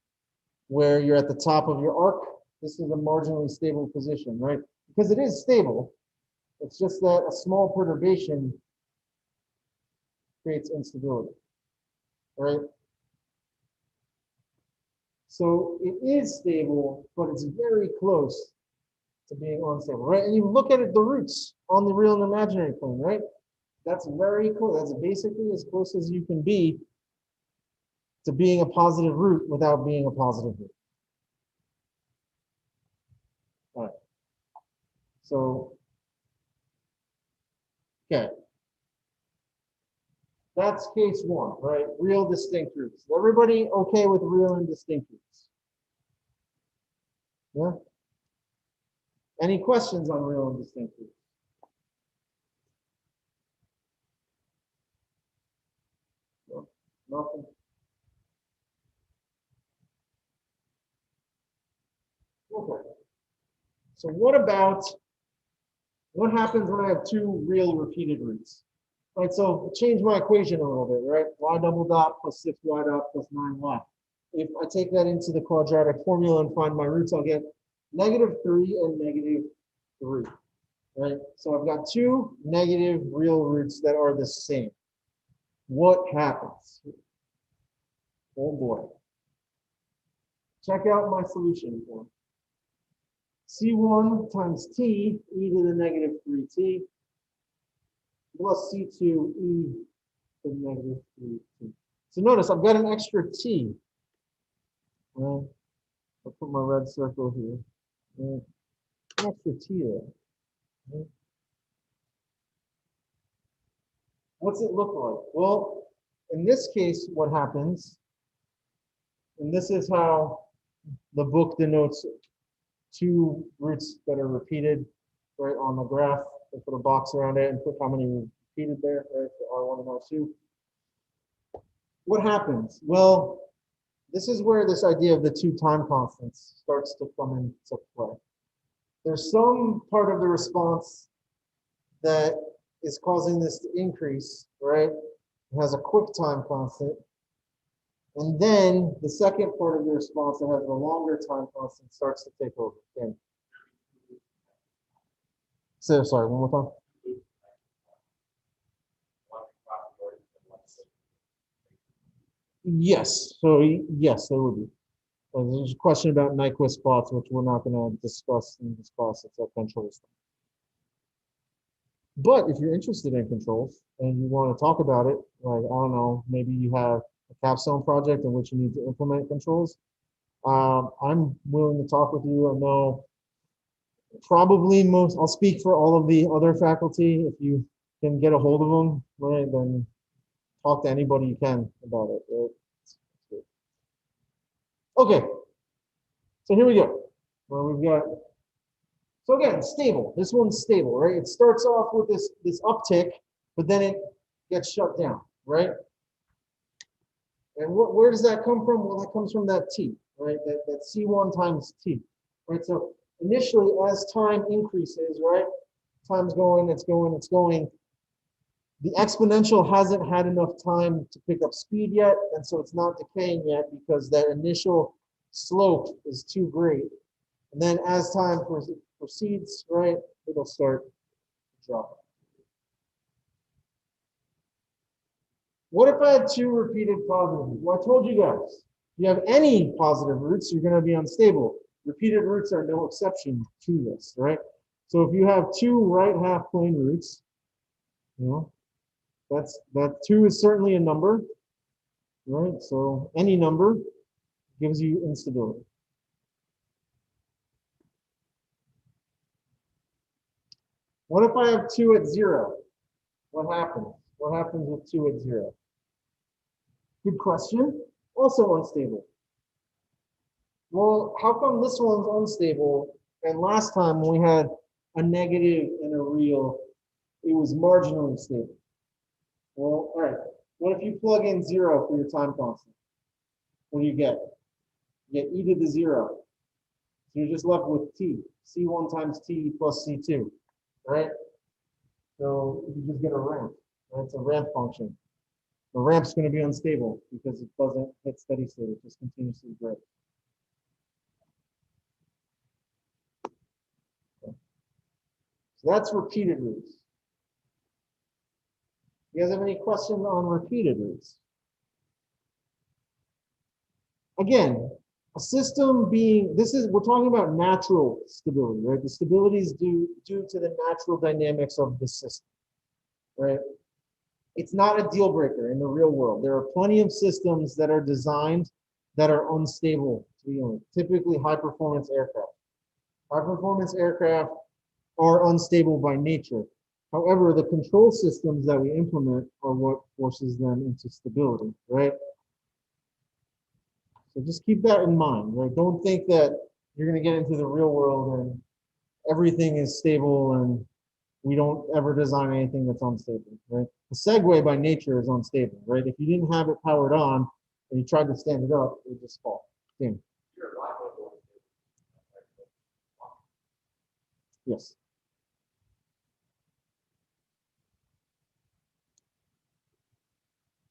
where you're at the top of your arc. This is a marginally stable position, right? Because it is stable. It's just that a small perturbation creates instability, right? So it is stable, but it's very close to being unstable, right? And you look at it, the roots on the real and imaginary plane, right? That's very close. That's basically as close as you can be to being a positive root without being a positive root. All right. So, okay. That's case 1, right? Real distinct roots. Is everybody okay with real and distinct roots? Yeah? Any questions on real and distinct roots? No? Nothing? Okay. So what happens when I have two real repeated roots? Right, so change my equation a little bit, right? Y double dot plus 6y dot plus 9y. If I take that into the quadratic formula and find my roots, I'll get -3 and -3, right? So I've got two negative real roots that are the same. What happens? Oh boy. Check out my solution form. C1 times t e to the negative 3t plus C2 e to the negative 3t. So notice I've got an extra t. Right? I'll put my red circle here. Right? An extra t there. Right? What's it look like? Well, in this case, what happens, and this is how the book denotes two roots that are repeated right on the graph. They put a box around it and put how many were repeated there, right? For R1 and R2. What happens? Well, this is where this idea of the two time constants starts to come into play. There's some part of the response that is causing this to increase, right? It has a quick time constant. And then the second part of the response that has the longer time constant starts to take over. Again. So sorry, one more time. Yes, so yes, there would be. There's a question about Nyquist plots, which we're not going to discuss in this class. It's a controls thing. But if you're interested in controls and you want to talk about it, like, I don't know, maybe you have a capstone project in which you need to implement controls, I'm willing to talk with you. I know probably I'll speak for all of the other faculty. If you can get a hold of them, right, then talk to anybody you can about it. Right? Okay, so here we go. Well, we've got, so again, stable. This one's stable, right? It starts off with this uptick, but then it gets shut down, right? And where does that come from? Well, that comes from that t, right? That C1 times t, right? So initially, as time increases, right? Time's going, it's going, it's going. The exponential hasn't had enough time to pick up speed yet, and so it's not decaying yet because that initial slope is too great. And then as time proceeds, right, it'll start to drop. What if I had two repeated positive roots? Well, I told you guys, if you have any positive roots, you're going to be unstable. Repeated roots are no exception to this, right? So if you have two right half plane roots, you know, that 2 is certainly a number, right? So any number gives you instability. What if I have 2 at 0? What happens? What happens with 2 at 0? Good question. Also unstable. Well, how come this one's unstable? And last time when we had a negative and a real, it was marginally stable. Well, all right. What if you plug in 0 for your time constant? What do you get? You get e to the 0. So you're just left with t. C1 times t plus C2, right? So you just get a ramp. That's a ramp function. The ramp's going to be unstable because it doesn't hit steady state. It just continuously grows. Okay. So that's repeated roots. You guys have any questions on repeated roots? Again, a system being, we're talking about natural stability, right? The stability is due to the natural dynamics of the system, right? It's not a deal breaker in the real world. There are plenty of systems that are designed that are unstable to begin with, typically high performance aircraft. High performance aircraft are unstable by nature. However, the control systems that we implement are what forces them into stability, right? So just keep that in mind, right? Don't think that you're going to get into the real world and everything is stable and we don't ever design anything that's unstable, right? The Segway by nature is unstable, right? If you didn't have it powered on and you tried to stand it up, it would just fall. Ding. Yes.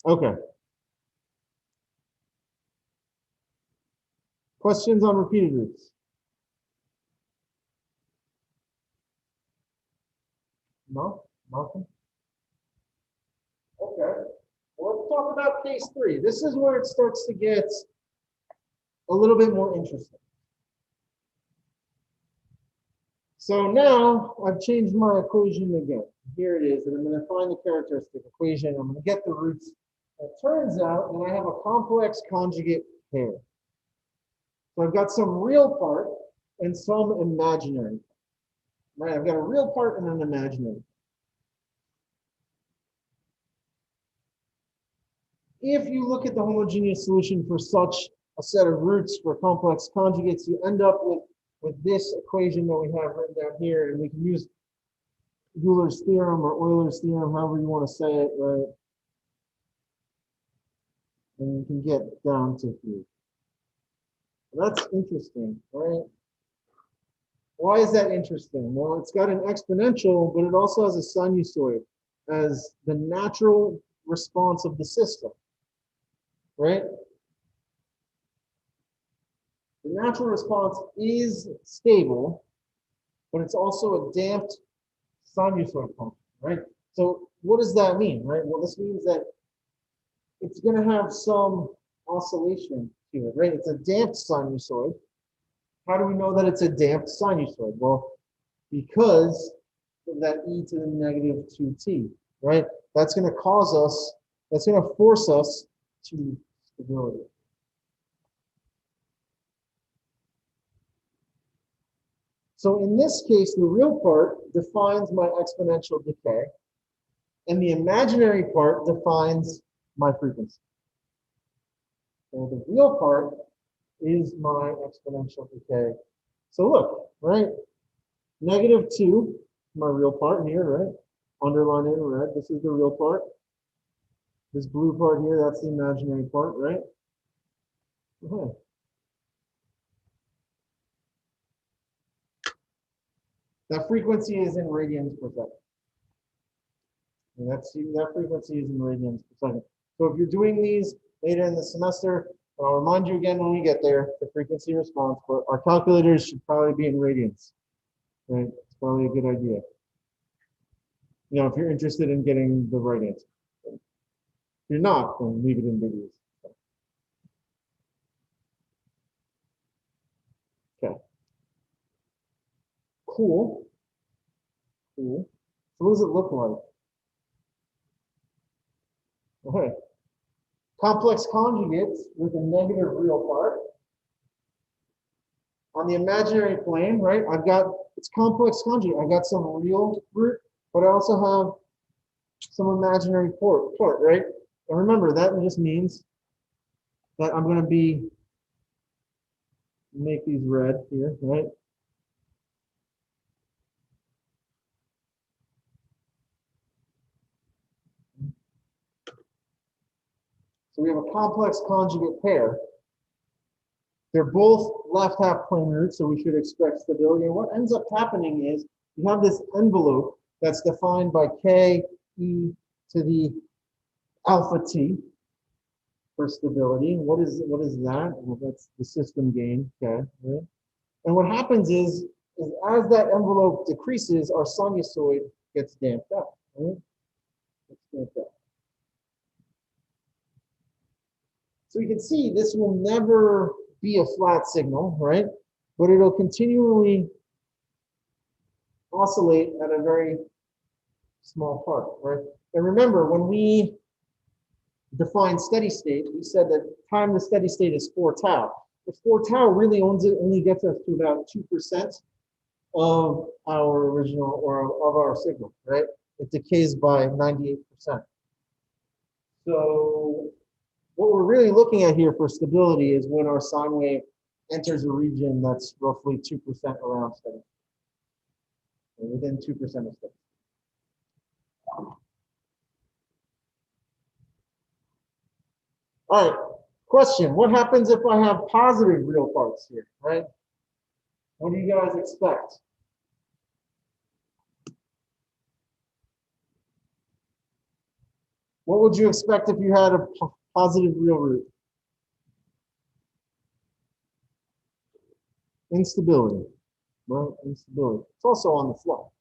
Okay. Questions on repeated roots? No? Nothing? Okay. Well, let's talk about case 3. This is where it starts to get a little bit more interesting. So now I've changed my equation again. Here it is, and I'm going to find the characteristic equation. I'm going to get the roots. It turns out that I have a complex conjugate pair. So I've got some real part and some imaginary. Right, I've got a real part and an imaginary. If you look at the homogeneous solution for such a set of roots for complex conjugates, you end up with this equation that we have written down here, and we can use Euler's theorem or Euler's theorem, however you want to say it, right? And you can get down to here. That's interesting, right? Why is that interesting? Well, it's got an exponential, but it also has a sinusoid as the natural response of the system, right? The natural response is stable, but it's also a damped sinusoid function, right? So what does that mean, right? Well, this means that it's going to have some oscillation to it, right? It's a damped sinusoid. How do we know that it's a damped sinusoid? Well, because of that e to the negative 2t, right? That's going to cause us, that's going to force us to stability. So in this case, the real part defines my exponential decay, and the imaginary part defines my frequency. So the real part is my exponential decay. So look, right? Negative 2, my real part here, right? Underline it in red. This is the real part. This blue part here, that's the imaginary part, right? Okay. That frequency is in radians per second. And that frequency is in radians per second. So if you're doing these later in the semester, I'll remind you again when we get there, the frequency response, but our calculators should probably be in radians. Right? It's probably a good idea. You know, if you're interested in getting the right answer. If you're not, then leave it in degrees. Okay. Cool. Cool. So what does it look like? Okay. Complex conjugates with a negative real part. On the imaginary plane, right, it's complex conjugate. I've got some real root, but I also have some imaginary part, right? And remember, that just means that I'm going to make these red here, right? So we have a complex conjugate pair. They're both left half plane roots, so we should expect stability. And what ends up happening is you have this envelope that's defined by k e to the alpha t for stability. What is that? Well, that's the system gain, okay? Right? And what happens is as that envelope decreases, our sinusoid gets damped up, right? It's damped up. So you can see this will never be a flat signal, right? But it'll continually oscillate at a very small part, right? And remember, when we define steady state, we said that time to steady state is 4 tau. But 4 tau really only gets us to about 2% of our original or of our signal, right? It decays by 98%. So what we're really looking at here for stability is when our sine wave enters a region that's roughly 2% around steady, or within 2% of steady. All right, question. What happens if I have positive real parts here, right? What do you guys expect? What would you expect if you had a positive real root? Instability, right? Instability. It's also on the flow.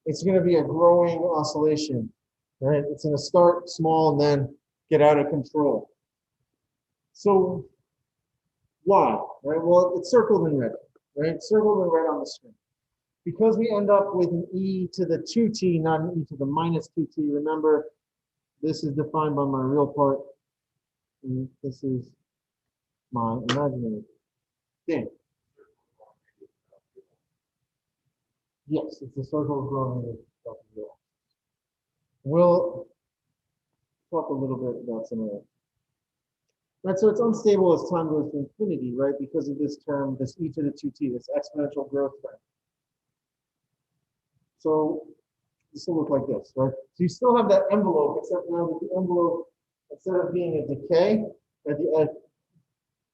It's going to be a growing oscillation, right? It's going to start small and then get out of control. So why, right? Well, it's circled in red. right? Circled and right on the screen. Because we end up with an e to the 2t, not an e to the minus 2t, remember, this is defined by my real part, and this is my imaginary thing. Yes, it's a circle growing. We'll talk a little bit about some of that. Right, so it's unstable as time goes to infinity, right? Because of this term, this e to the 2t, this exponential growth rate. So this will look like this, right? So you still have that envelope, except now that the envelope, instead of being a decay, at the end,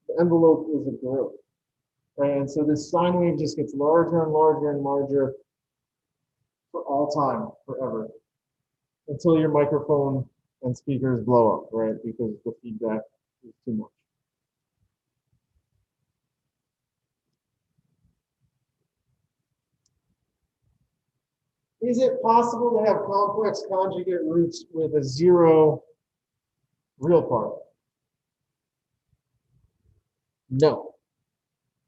the envelope is a growth, right? And so this sine wave just gets larger and larger and larger for all time, forever, until your microphone and speakers blow up, right? Because the feedback is too much. Is it possible to have complex conjugate roots with a zero real part? No.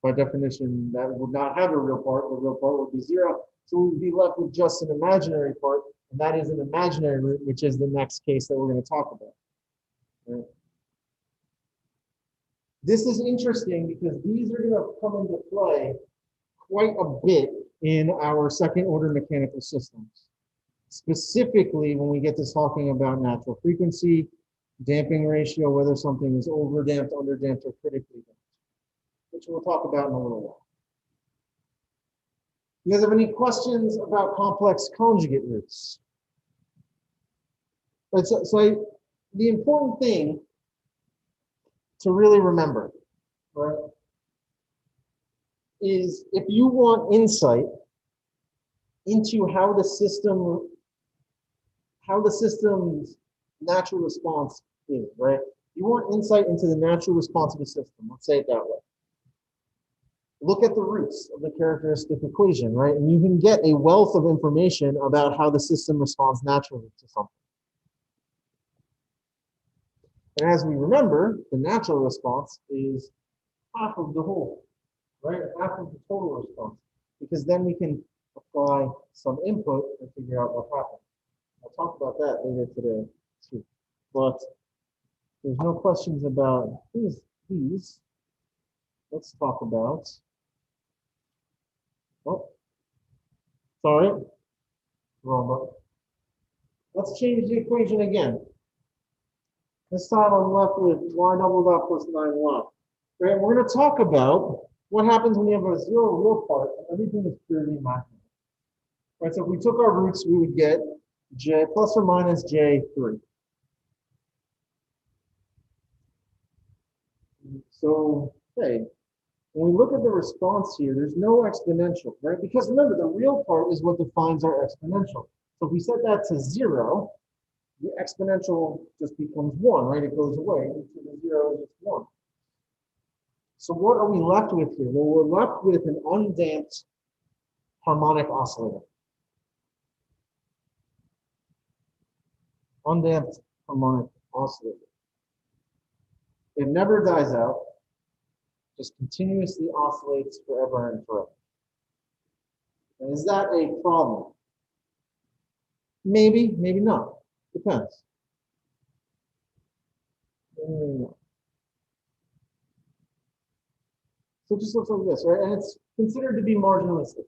By definition, that would not have a real part. The real part would be zero. So we would be left with just an imaginary part, and that is an imaginary root, which is the next case that we're going to talk about. Right? This is interesting because these are going to come into play quite a bit in our second order mechanical systems. Specifically, when we get to talking about natural frequency, damping ratio, whether something is overdamped, underdamped, or critically damped, which we'll talk about in a little while. You guys have any questions about complex conjugate roots? Right, the important thing to really remember, right, is if you want insight into how the system's natural response is, right? You want insight into the natural response of the system. Let's say it that way. Look at the roots of the characteristic equation, right? And you can get a wealth of information about how the system responds naturally to something. And as we remember, the natural response is half of the whole, right? Half of the total response. Because then we can apply some input and figure out what happened. I'll talk about that later today too. But there's no questions about these. Let's talk about, oh, sorry, wrong button. Let's change the equation again. This time I'm left with y double dot plus 9y. Right, we're going to talk about what happens when you have a zero real part and everything is purely imaginary. Right, so if we took our roots, we would get j plus or minus j3. So, okay, when we look at the response here, there's no exponential, right? Because remember, the real part is what defines our exponential. So if we set that to 0, the exponential just becomes 1, right? It goes away. The 0 is just 1. So what are we left with here? Well, we're left with an undamped harmonic oscillator. Undamped harmonic oscillator. It never dies out, just continuously oscillates forever and forever. And is that a problem? Maybe, maybe not. Depends. Maybe not. So it just looks like this, right? And it's considered to be marginalistic.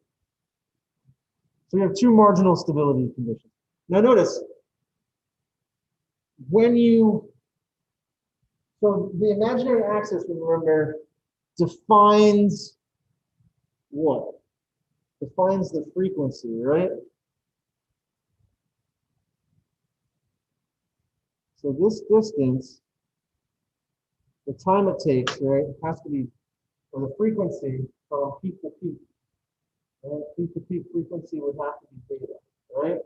So we have two marginal stability conditions. Now notice, so the imaginary axis, remember, defines what? Defines the frequency, right? So this distance, the time it takes, right, has to be, or the frequency from peak to peak. Right? Peak to peak frequency would have to be beta, right?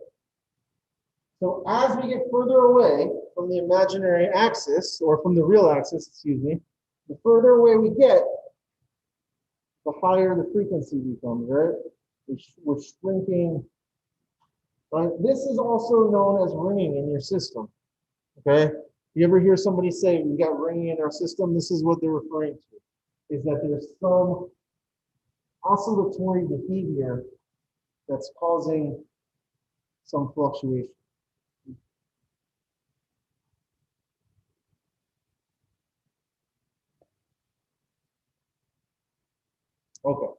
So as we get further away from the imaginary axis, or from the real axis, excuse me, the further away we get, the higher the frequency becomes, right? We're shrinking, right? This is also known as ringing in your system, okay? You ever hear somebody say, we got ringing in our system? This is what they're referring to, is that there's some oscillatory behavior that's causing some fluctuation. Okay,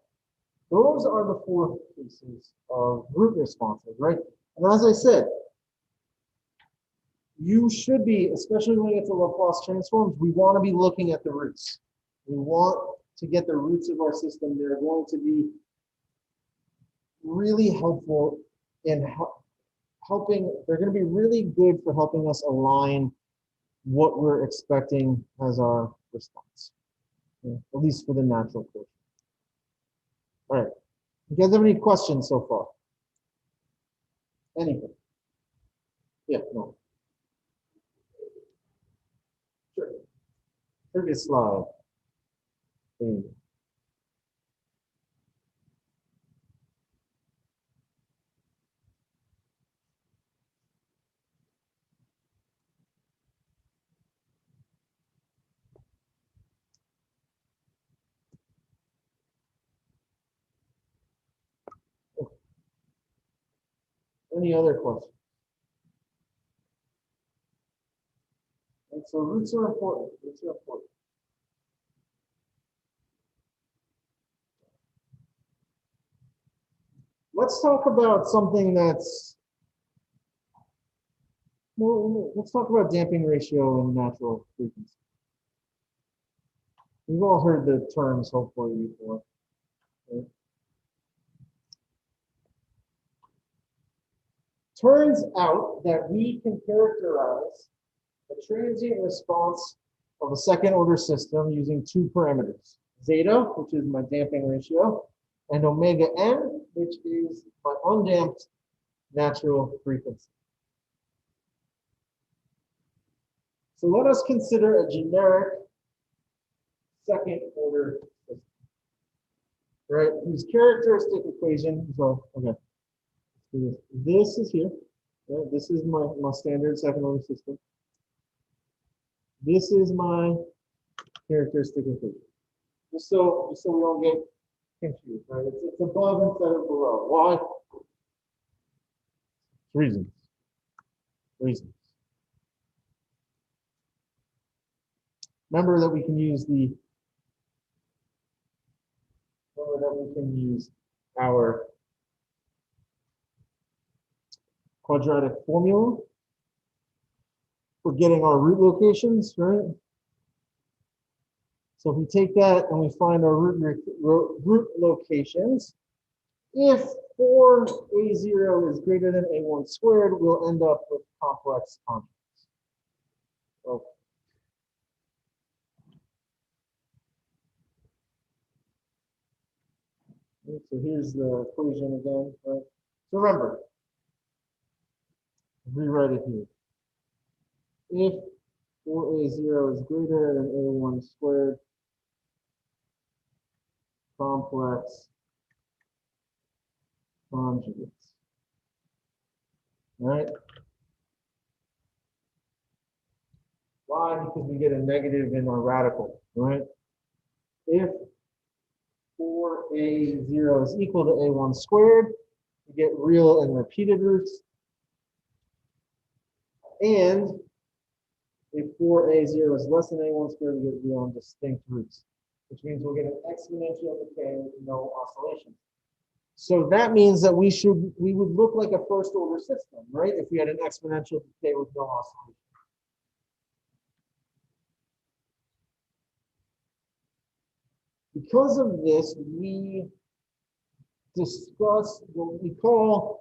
those are the four pieces of root responses, right? And as I said, you should be, especially when you get to Laplace transforms, we want to be looking at the roots. We want to get the roots of our system. They're going to be really helpful in helping, they're going to be really good for helping us align what we're expecting as our response, at least for the natural portion. All right, you guys have any questions so far? Anything? Yeah, no. Sure. Previous slide. Any other questions? And so roots are important. Roots are important. Let's talk about something that's, well, let's talk about damping ratio and natural frequency. We've all heard the terms hopefully before. Right? Turns out that we can characterize the transient response of a second order system using two parameters, zeta, which is my damping ratio, and omega n, which is my undamped natural frequency. So let us consider a generic second order system, right? Whose characteristic equation, so, okay, this is here, right? This is my standard second order system. This is my characteristic equation. Just so we don't get confused, right? It's above instead of below. Why? Reasons. Remember that we can use our quadratic formula for getting our root locations, right? So if we take that and we find our root locations, if 4a0 is greater than a1 squared, we'll end up with complex conjugates. Okay. So here's the equation again, right? So remember, rewrite it here. If 4a0 is greater than a1 squared, complex conjugates. Right? Why? Because we get a negative in our radical, right? If 4a0 is equal to a1 squared, we get real and repeated roots. And if 4a0 is less than a1 squared, we get real and distinct roots, which means we'll get an exponential decay with no oscillations. So that means that we would look like a first order system, right? If we had an exponential decay with no oscillation. Because of this, we discuss what we call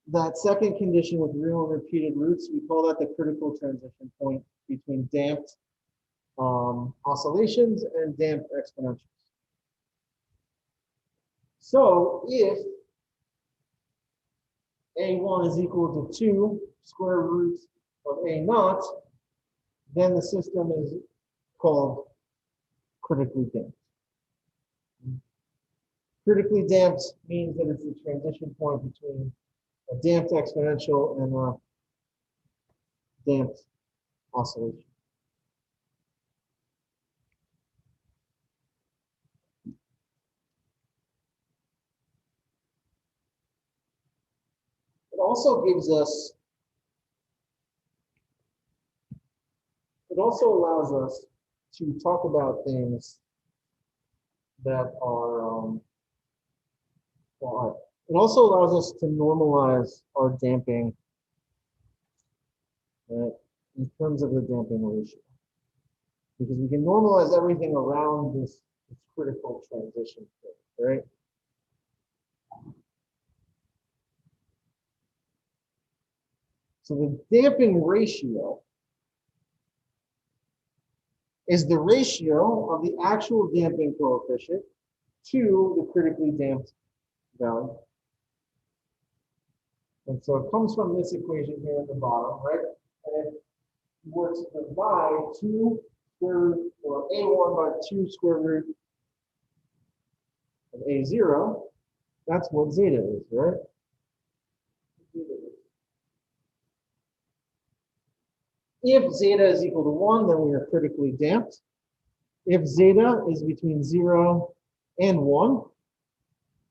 that second condition with real and repeated roots. We call that the critical transition point between damped oscillations and damped exponentials. So if a1 is equal to 2 square roots of a naught, then the system is called critically damped. Critically damped means that it's the transition point between a damped exponential and a damped oscillation. It also gives us, it also allows us to talk about things that are, well, it also allows us to normalize our damping in terms of the damping ratio. Because we can normalize everything around this critical transition point, right? So the damping ratio is the ratio of the actual damping coefficient to the critically damped value. And so it comes from this equation here at the bottom, right? And if you were to divide 2 square root, or A1 by 2 square root of A0, that's what zeta is, right? If zeta is equal to 1, then we are critically damped. If zeta is between 0 and 1,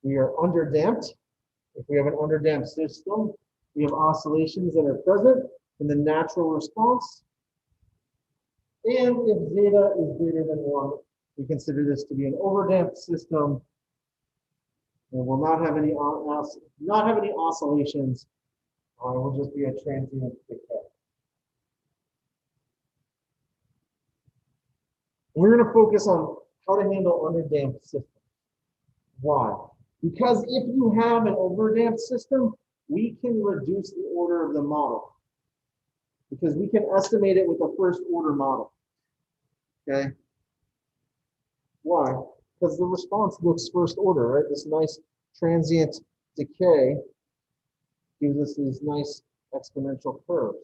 we are underdamped. If we have an underdamped system, we have oscillations that are present in the natural response. And if zeta is greater than 1, we consider this to be an overdamped system and will not have any oscillations. It will just be a transient decay. We're going to focus on how to handle underdamped systems. Why? Because if you have an overdamped system, we can reduce the order of the model. Because we can estimate it with a first order model. Okay? Why? Because the response looks first order, right? This nice transient decay gives us these nice exponential curves.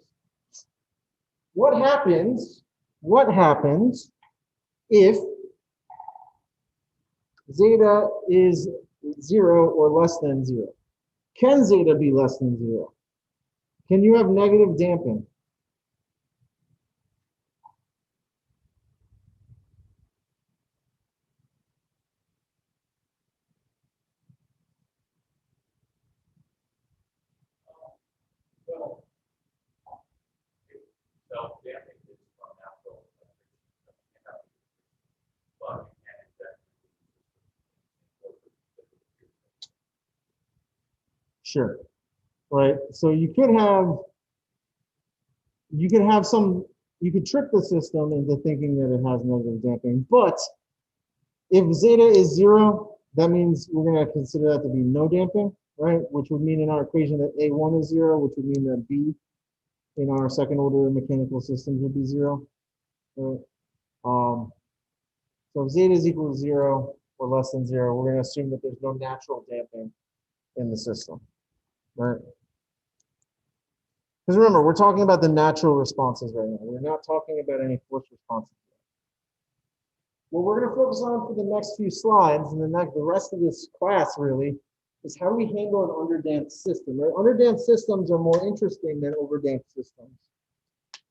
What happens if zeta is 0 or less than 0? Can zeta be less than 0? Can you have negative damping? Sure. Right. So you could trick the system into thinking that it has negative damping. But if zeta is 0, that means we're going to consider that to be no damping, right? Which would mean in our equation that A1 is 0, which would mean that B in our second order mechanical systems would be 0. Right? So if zeta is equal to 0 or less than 0, we're going to assume that there's no natural damping in the system, right? Because remember, we're talking about the natural responses right now. We're not talking about any forced responses. What we're going to focus on for the next few slides and the rest of this class really is how do we handle an underdamped system, right? Underdamped systems are more interesting than overdamped systems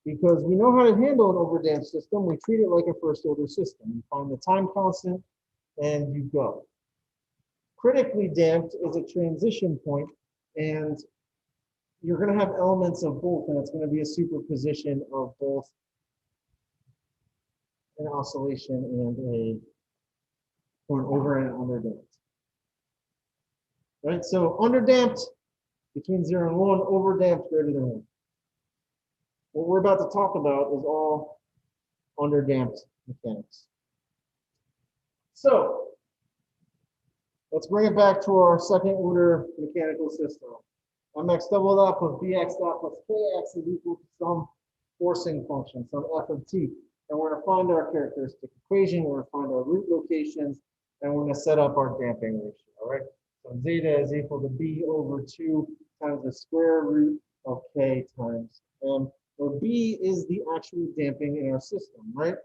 because we know how to handle an overdamped system. We treat it like a first order system. You find the time constant and you go. Critically damped is a transition point, and you're going to have elements of both, and it's going to be a superposition of both an oscillation and or an over and underdamped. Right? So underdamped between 0 and 1, overdamped greater than 1. What we're about to talk about is all underdamped mechanics. So let's bring it back to our second order mechanical system. Mx doubled up plus bx dot plus kx is equal to some forcing function, some f of t. And we're going to find our characteristic equation, we're going to find our root locations, and we're going to set up our damping ratio, all right? So zeta is equal to b over 2 times the square root of k times m, where b is the actual damping in our system, right?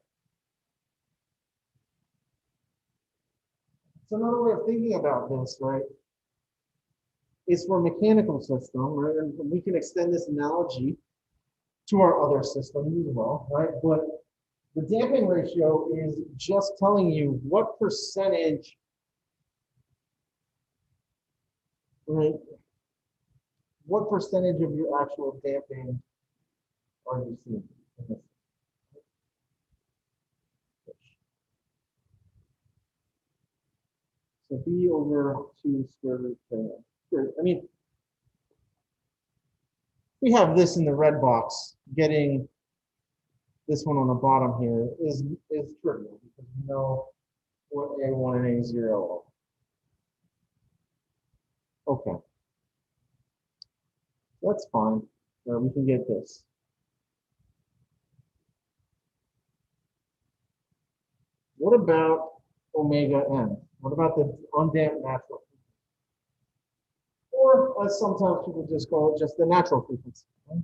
So another way of thinking about this, right, is for a mechanical system, right? And we can extend this analogy to our other systems as well, right? But the damping ratio is just telling you what percentage, right? what percentage of your actual damping are you seeing in this? So B over 2 square root K. Sure. I mean, we have this in the red box. Getting this one on the bottom here is trivial because we know what A1 and A0 are. Okay. That's fine. We can get this. What about omega n? What about the undamped natural frequency? Or as sometimes people just call it, just the natural frequency. Right?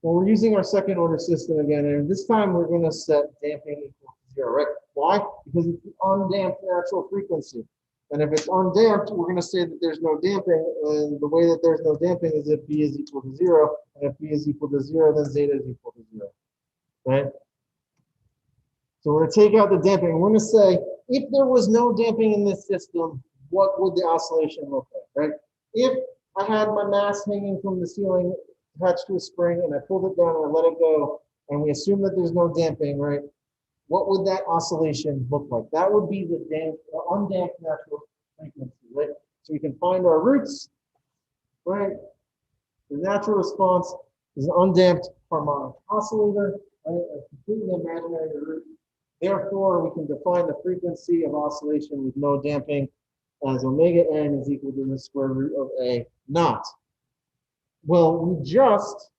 Well, we're using our second order system again, and this time we're going to set damping equal to 0, right? Why? Because it's the undamped natural frequency. And if it's undamped, we're going to say that there's no damping, and the way that there's no damping is if B is equal to 0, and if B is equal to 0, then zeta is equal to 0, right? So we're going to take out the damping, and we're going to say, if there was no damping in this system, what would the oscillation look like, right? If I had my mass hanging from the ceiling attached to a spring, and I pulled it down and I let it go, and we assume that there's no damping, right? What would that oscillation look like? That would be the undamped natural frequency, right? So we can find our roots, right? The natural response is an undamped harmonic oscillator, right? A completely imaginary root. Therefore, we can define the frequency of oscillation with no damping as omega n is equal to the square root of A naught. Well, we just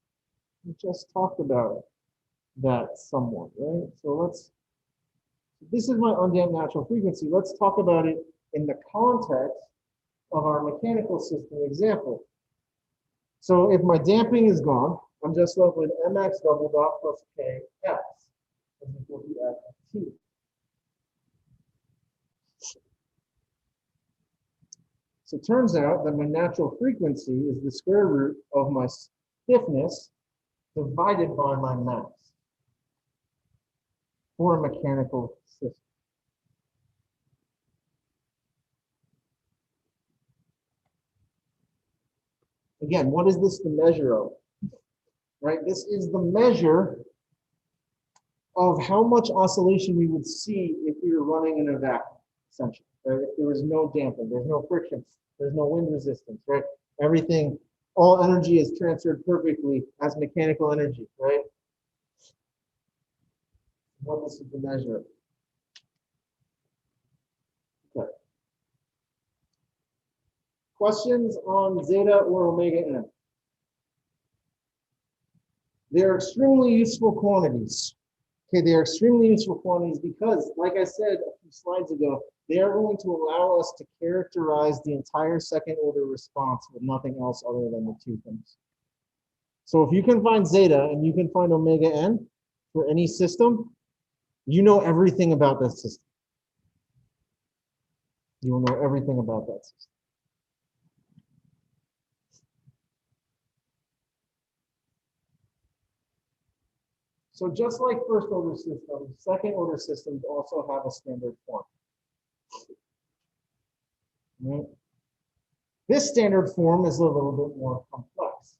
talked about that somewhat, right? So this is my undamped natural frequency. Let's talk about it in the context of our mechanical system example. So if my damping is gone, I'm just left with mx double dot plus kx is equal to f of t. So it turns out that my natural frequency is the square root of my stiffness divided by my mass for a mechanical system. Again, what is this the measure of? Right? This is the measure of how much oscillation we would see if we were running in a vacuum, essentially. Right? If there was no damping, there's no friction, there's no wind resistance, right? Everything, all energy is transferred perfectly as mechanical energy, right? What this is the measure of. Okay. Questions on zeta or omega n? They're extremely useful quantities. Okay, they are extremely useful quantities because, like I said a few slides ago, they are going to allow us to characterize the entire second order response with nothing else other than the two things. So if you can find zeta and you can find omega n for any system, you know everything about that system. You will know everything about that system. So just like first order systems, second order systems also have a standard form. Right? This standard form is a little bit more complex.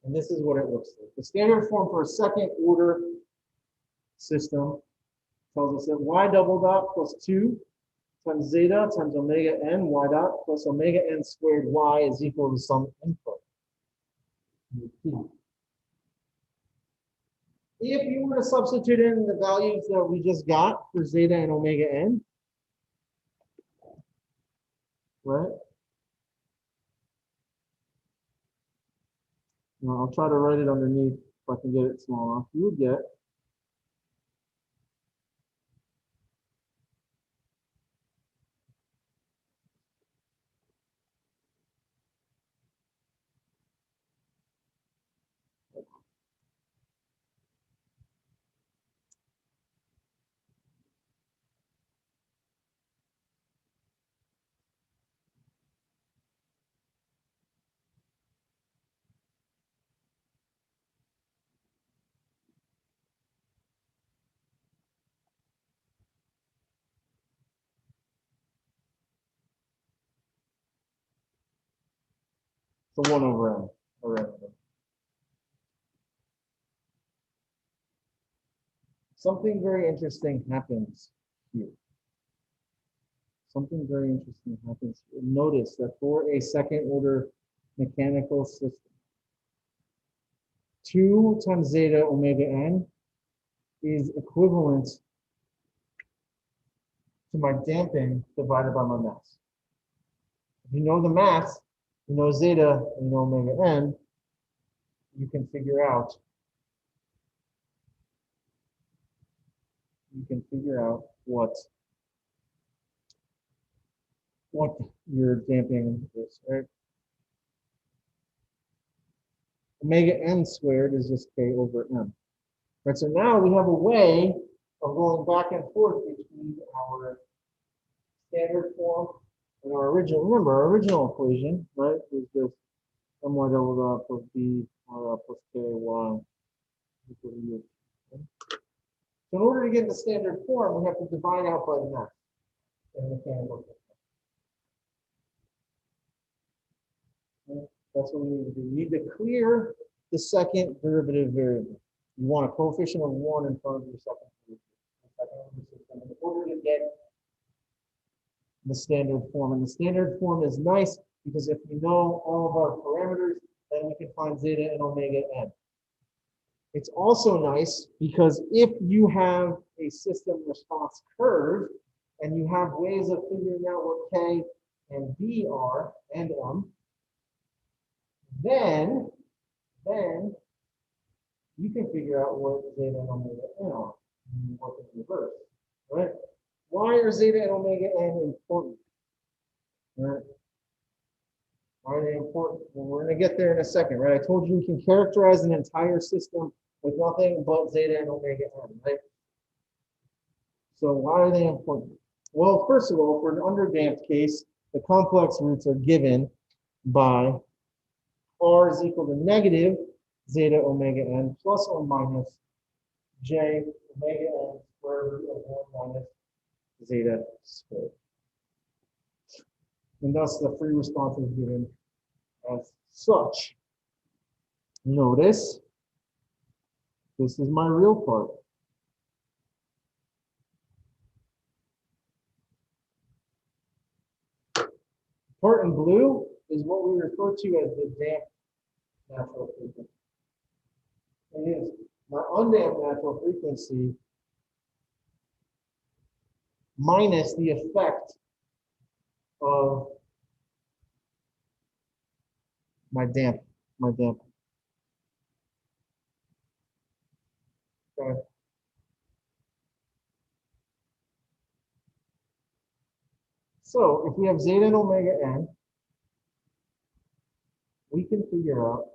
And this is what it looks like. The standard form for a second order system tells us that y double dot plus 2 times zeta times omega n y dot plus omega n squared y is equal to some input. If you were to substitute in the values that we just got for zeta and omega n, right? Now I'll try to write it underneath if I can get it small enough. You would get So 1 over m. Around it. Something very interesting happens here. Something very interesting happens here. Notice that for a second order mechanical system, 2 times zeta omega n is equivalent to my damping divided by my mass. If you know the mass, you know zeta, you know omega n, you can figure out what your damping is, right? Omega n squared is just k over m. Right, so now we have a way of going back and forth between our standard form and our original. Remember, our original equation, right, is just my double dot plus b plus ky equal to u. Okay? So in order to get the standard form, we have to divide out by the mass in the mechanical system. Okay? That's what we need to do. We need to clear the second derivative variable. You want a coefficient of 1 in front of your second system in order to get the standard form. And the standard form is nice because if we know all of our parameters, then we can find zeta and omega n. It's also nice because if you have a system response curve and you have ways of figuring out what k and b are and m, then you can figure out what zeta and omega n are. And work in reverse, right? Why are zeta and omega n important? Right? Why are they important? Well, we're going to get there in a second, right? I told you we can characterize an entire system with nothing but zeta and omega n, right? So why are they important? Well, first of all, for an underdamped case, the complex roots are given by r is equal to negative zeta omega n plus or minus j omega n square root of 1 minus zeta squared. And thus the free response is given as such. Notice, this is my real part. Part in blue is what we refer to as the damped natural frequency. It is my undamped natural frequency minus the effect of my damp. Okay. So if we have zeta and omega n, we can figure out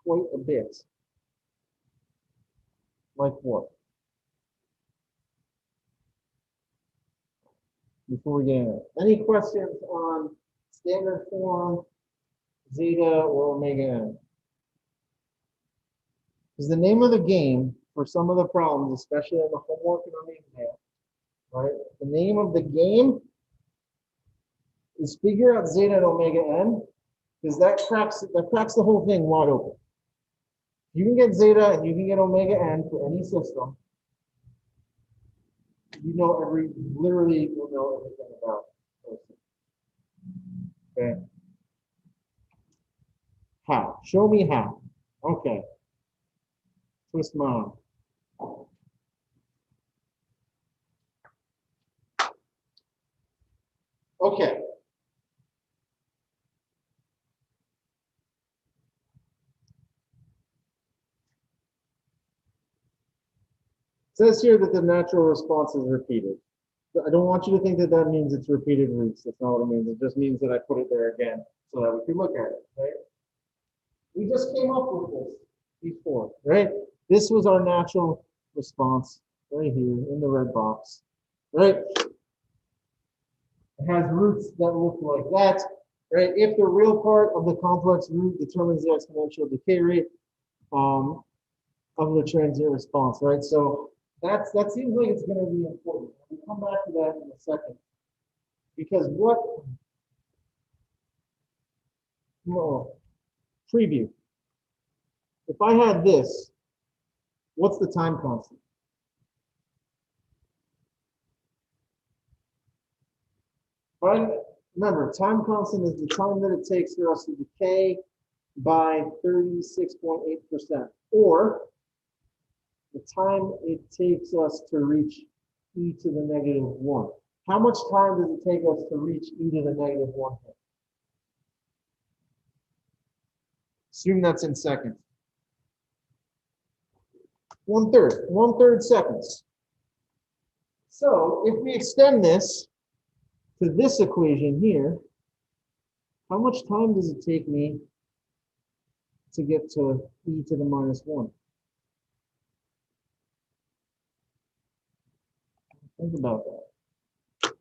quite a bit. Like what? Before we get into it. Any questions on standard form, zeta, or omega n? Because the name of the game for some of the problems, especially on the homework and on the exam, right? The name of the game is figure out zeta and omega n, because that cracks the whole thing wide open. You can get zeta and you can get omega n for any system. You know literally will know everything about those things. Okay. How? Show me how. Okay. Twist my arm. Okay. It says here that the natural response is repeated. I don't want you to think that that means it's repeated roots. That's not what it means. It just means that I put it there again so that we can look at it, right? We just came up with this before, right? This was our natural response right here in the red box, right? It has roots that look like that, right? If the real part of the complex root determines the exponential decay rate of the transient response, right? So that seems like it's going to be important. We'll come back to that in a second. Because what? No. preview. If I had this, what's the time constant? Remember, time constant is the time that it takes for us to decay by 36.8%, or the time it takes us to reach e to the negative 1. How much time does it take us to reach e to the negative 1? Assume that's in seconds. 1/3 seconds. So if we extend this to this equation here, how much time does it take me to get to e to the minus 1? Think about that.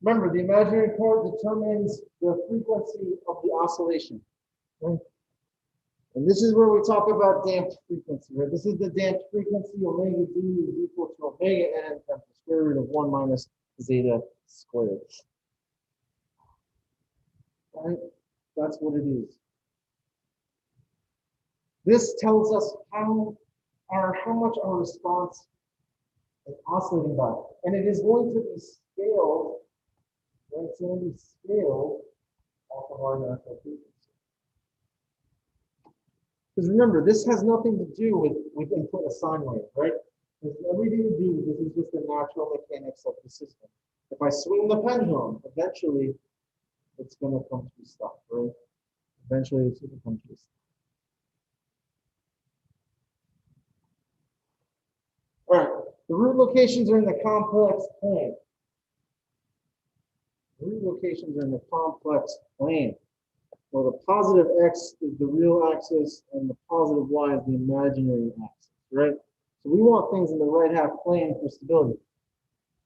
Remember, the imaginary part determines the frequency of the oscillation. Right? And this is where we talk about damped frequency. Right? This is the damped frequency. Omega d is equal to omega n times the square root of 1 minus zeta squared. Right? That's what it is. This tells us how much our response is oscillating by. And it is going to be scaled, right? It's going to be scaled off of our natural frequency. Because remember, this has nothing to do with input a sine wave, right? There's everything to do with this is just the natural mechanics of the system. If I swing the pendulum, eventually it's going to come to a stop, right? Eventually it's going to come to a stop. All right, the root locations are in the complex plane. The root locations are in the complex plane. Well, the positive x is the real axis, and the positive y is the imaginary axis, right? So we want things in the right half plane for stability.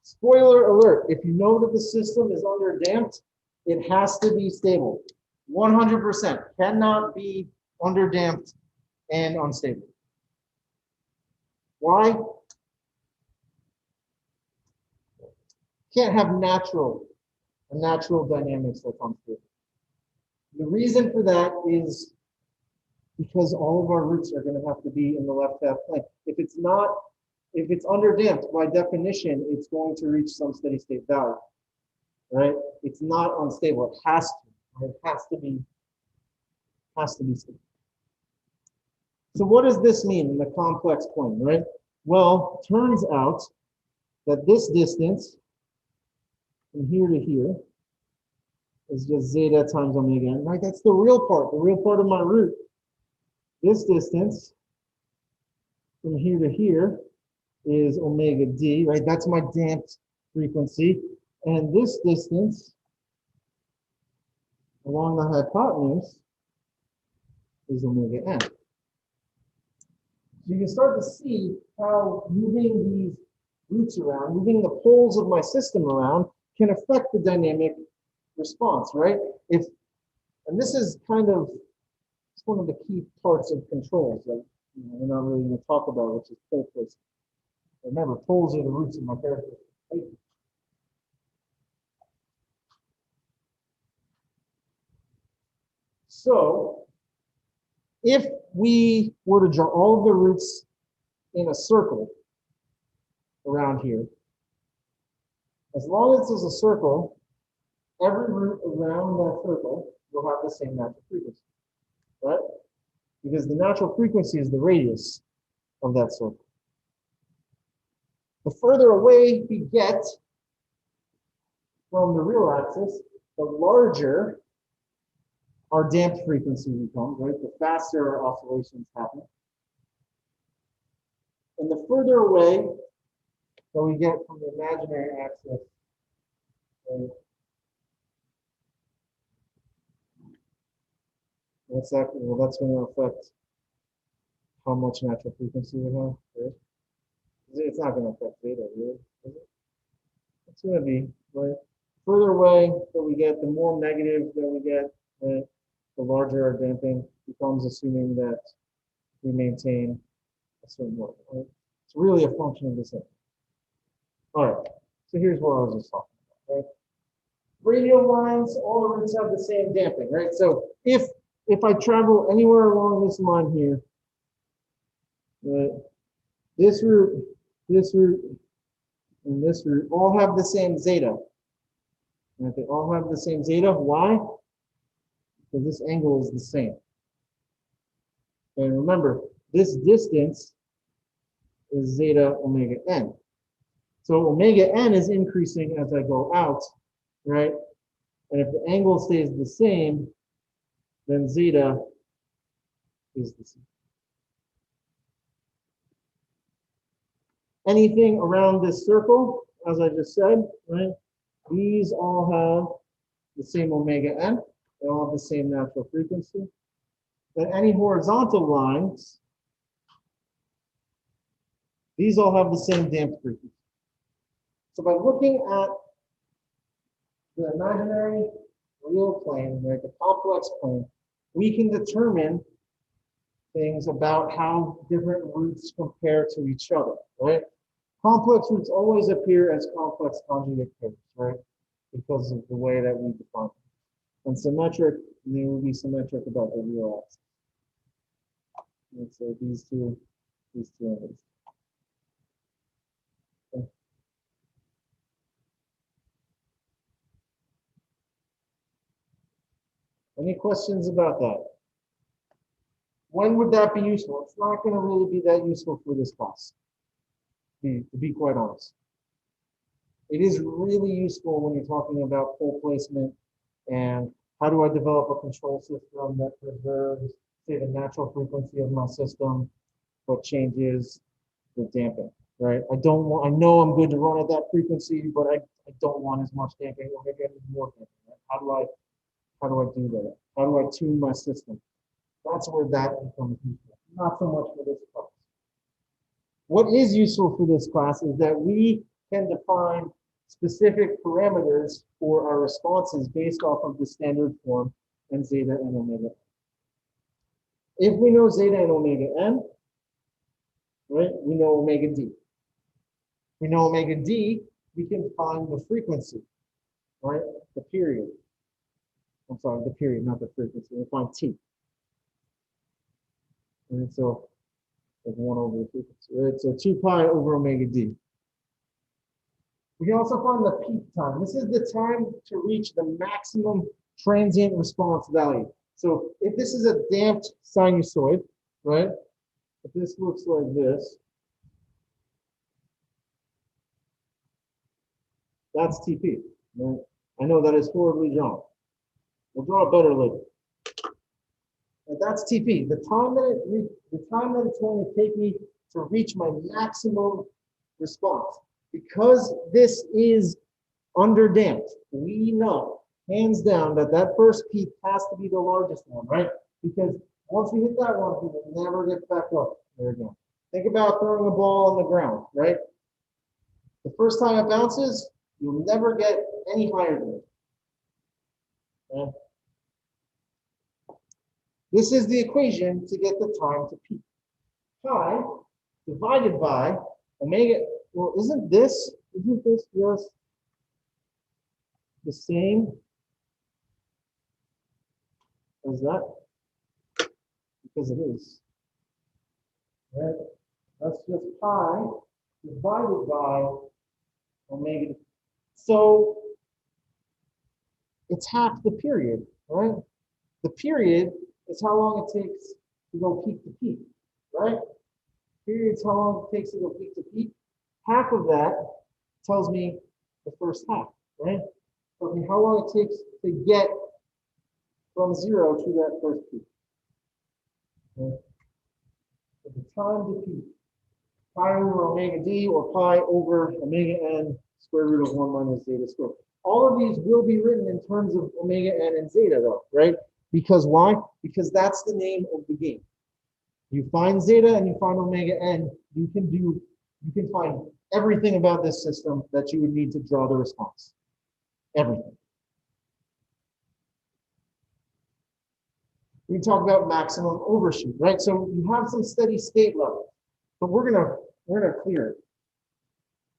Spoiler alert, if you know that the system is under damped, it has to be stable. 100% cannot be under damped and unstable. Why? Can't have natural dynamics that comes through. The reason for that is because all of our roots are going to have to be in the left half plane. If it's under damped, by definition, it's going to reach some steady state value, right? It's not unstable. It has to. Right? It has to be stable. So what does this mean in the complex plane, right? Well, turns out that this distance from here to here is just zeta times omega n, right? That's the real part of my root. This distance from here to here is omega d, right? That's my damped frequency. And this distance along the hypotenuse is omega n. So you can start to see how moving these roots around, moving the poles of my system around can affect the dynamic response, right? And this is kind of, it's one of the key parts of controls that we're not really going to talk about, which is pole placement. Remember, poles are the roots of my character. Right? So, if we were to draw all of the roots in a circle around here, as long as there's a circle, every root around that circle will have the same natural frequency, right? Because the natural frequency is the radius of that circle. The further away we get from the real axis, the larger our damped frequency becomes, right? The faster our oscillations happen. And the further away that we get from the imaginary axis, right? What's that? Well, that's going to affect how much natural frequency we have, right? It's not going to affect theta, really, is it? It's going to be, right? Further away that we get, the more negative that we get, right? The larger our damping becomes, assuming that we maintain a certain level, right? It's really a function of this thing. All right, so here's what I was just talking about, right? Radial lines, all the roots have the same damping, right? So if I travel anywhere along this line here, right, this route, and this route all have the same zeta. Right? They all have the same zeta. Why? Because this angle is the same. And remember, this distance is zeta omega n. So omega n is increasing as I go out, right? And if the angle stays the same, then zeta is the same. Anything around this circle, as I just said, right? These all have the same omega n. They all have the same natural frequency. Then any horizontal lines, these all have the same damped frequency. So by looking at the imaginary real plane, right, the complex plane, we can determine things about how different routes compare to each other, right? Complex routes always appear as complex conjugate pairs, right? Because of the way that we define them. And symmetric, they will be symmetric about the real axis. And so these two angles. Okay. Any questions about that? When would that be useful? It's not going to really be that useful for this class, to be quite honest. It is really useful when you're talking about pole placement and how do I develop a control system that preserves, say, the natural frequency of my system, but changes the damping, right? I know I'm good to run at that frequency, but I don't want as much damping or maybe I need more damping, right? How do I do that? How do I tune my system? That's where that becomes useful, not so much for this class. What is useful for this class is that we can define specific parameters for our responses based off of the standard form and zeta and omega. If we know zeta and omega n, right, we know omega d. We know omega d, we can find the frequency, right, the period. I'm sorry, the period, not the frequency. We find t. And so there's 1 over the frequency, right? So 2 pi over omega d. We can also find the peak time. This is the time to reach the maximum transient response value. So if this is a damped sinusoid, right? If this looks like this, that's TP. Right? I know that is horribly drawn. We'll draw it better later. And that's TP. The time that it's going to take me to reach my maximum response. Because this is under damped, we know hands down that that first peak has to be the largest one, right? Because once we hit that one, we will never get back up there again. Think about throwing a ball on the ground, right? The first time it bounces, you'll never get any higher than it. Okay? This is the equation to get the time to peak. Pi divided by omega. Well, isn't this just the same as that? Because it is. Right? That's just pi divided by omega. So it's half the period, right? The period is how long it takes to go peak to peak, right? Period is how long it takes to go peak to peak. Half of that tells me the first half, right? Tells me how long it takes to get from 0 to that first peak. Okay. So the time to peak, pi over omega d or pi over omega n square root of 1 minus zeta squared. All of these will be written in terms of omega n and zeta though, right? Because why? Because that's the name of the game. You find zeta and you find omega n, you can find everything about this system that you would need to draw the response. Everything. We talk about maximum overshoot, right? So you have some steady state level, but we're gonna clear it.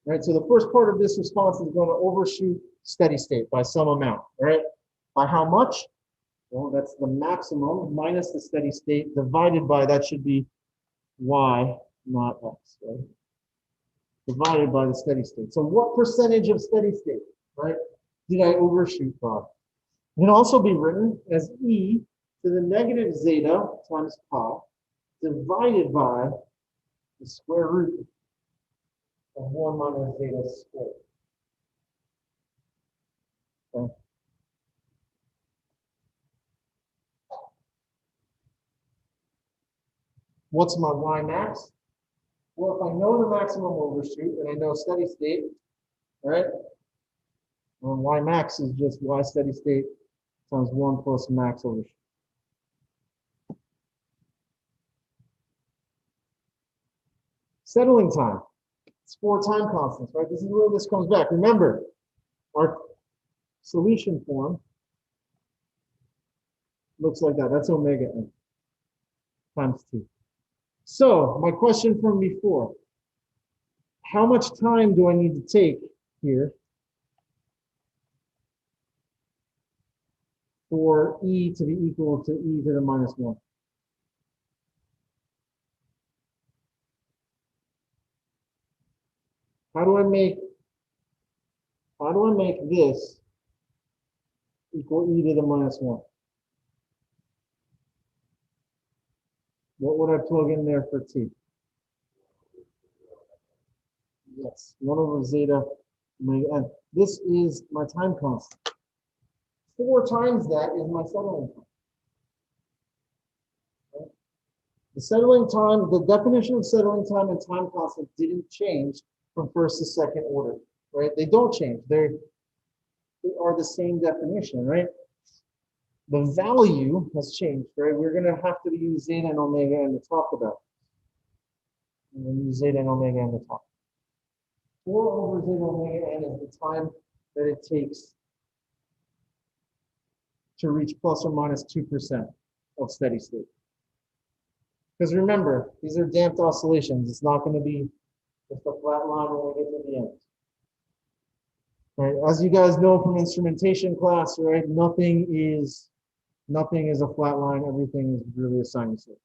Right? So the first part of this response is going to overshoot steady state by some amount, right? By how much? Well, that's the maximum minus the steady state divided by, that should be y, not x, right? Divided by the steady state. So what percentage of steady state, right, did I overshoot by? It can also be written as e to the negative zeta times pi divided by the square root of 1 minus zeta squared. Okay. What's my y max? Well, if I know the maximum overshoot and I know steady state, all right, well, y max is just y steady state times 1 plus max overshoot. Settling time. It's 4 time constants, right? This is where this comes back. Remember, our solution form looks like that. That's omega n times t. So my question from before, how much time do I need to take here for e to be equal to e to the minus 1? How do I make this equal e to the minus 1? What would I plug in there for t? Yes, 1 over zeta omega n. This is my time constant. 4 times that is my settling time. Okay. The settling time, the definition of settling time and time constant didn't change from first to second order, right? They don't change. They are the same definition, right? The value has changed, right? We're going to have to use zeta and omega n to talk about. And we'll use zeta and omega n to talk. 4 over zeta omega n is the time that it takes to reach plus or minus 2% of steady state. Because remember, these are damped oscillations. It's not going to be just a flat line when we get to the end. Right? As you guys know from instrumentation class, right? Nothing is a flat line. Everything is really a sinusoid.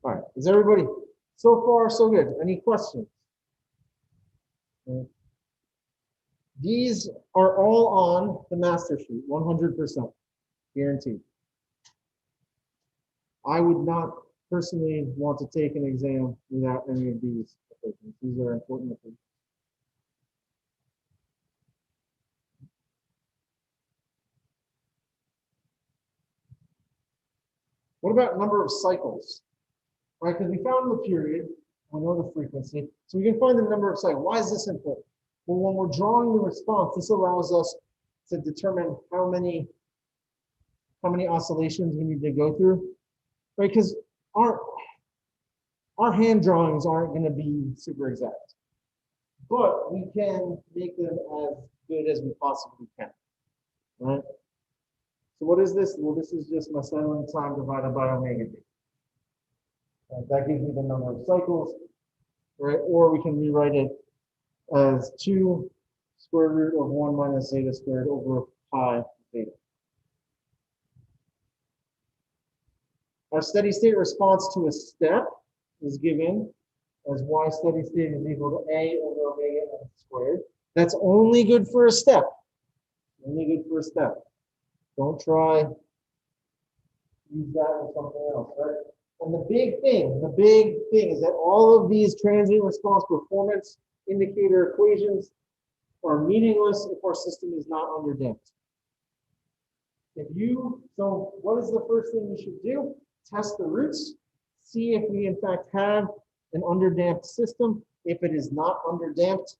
All right, is everybody so far so good? Any questions? Okay. These are all on the master sheet, 100%, guaranteed. I would not personally want to take an exam without any of these. These are important. What about number of cycles? Right, because we found the period, we know the frequency, so we can find the number of cycles. Why is this important? Well, when we're drawing the response, this allows us to determine how many oscillations we need to go through, right? Because our hand drawings aren't going to be super exact, but we can make them as good as we possibly can, right? So what is this? Well, this is just my settling time divided by omega d. That gives me the number of cycles, right? Or we can rewrite it as 2 square root of 1 minus zeta squared over pi theta. Our steady state response to a step is given as y steady state is equal to a over omega n squared. That's only good for a step. Only good for a step. Don't try use that with something else, right? And the big thing is that all of these transient response performance indicator equations are meaningless if our system is not underdamped. So what is the first thing you should do? Test the roots, see if we in fact have an underdamped system. If it is not underdamped,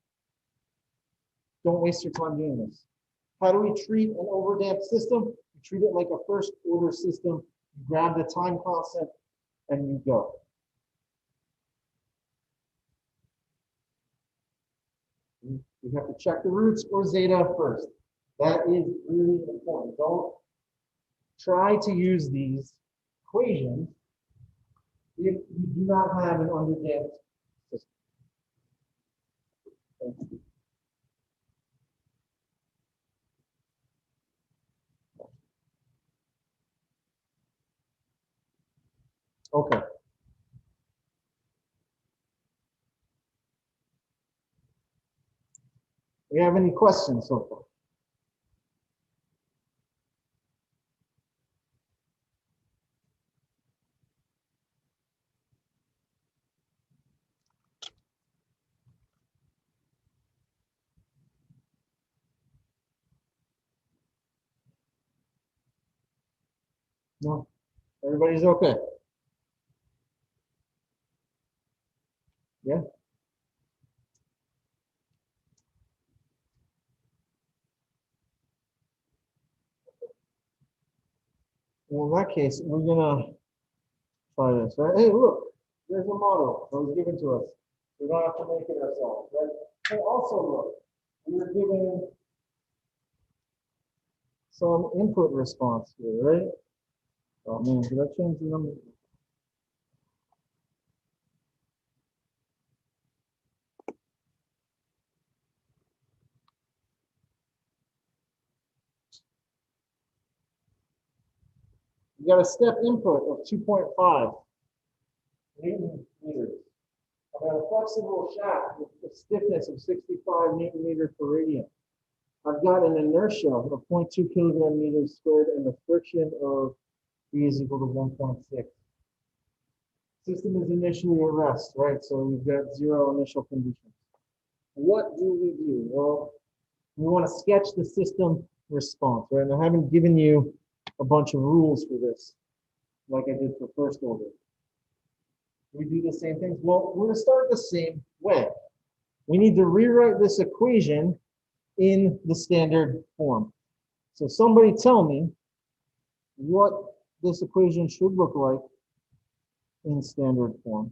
don't waste your time doing this. How do we treat an overdamped system? You treat it like a first order system. You grab the time constant and you go. You have to check the roots or zeta first. That is really important. Don't try to use these equations if you do not have an underdamped system. Okay. We have any questions so far? No? Everybody's okay? Yeah? Well, in that case, we're gonna try this, right? Hey, look, there's a model that was given to us. We don't have to make it ourselves, right? Hey, also look, we were given some input response here, right? Oh man, did I change the number? We got a step input of 2.5 Newton meters. I've got a flexible shaft with a stiffness of 65 Newton meters per radian. I've got an inertia of 0.2 kilogram meters squared and a friction of V is equal to 1.6. System is initially at rest, right? So we've got 0 initial conditions. What do we do? Well, we want to sketch the system response, right? And I haven't given you a bunch of rules for this, like I did for first order. We do the same things. Well, we're going to start the same way. We need to rewrite this equation in the standard form. So somebody tell me what this equation should look like in standard form.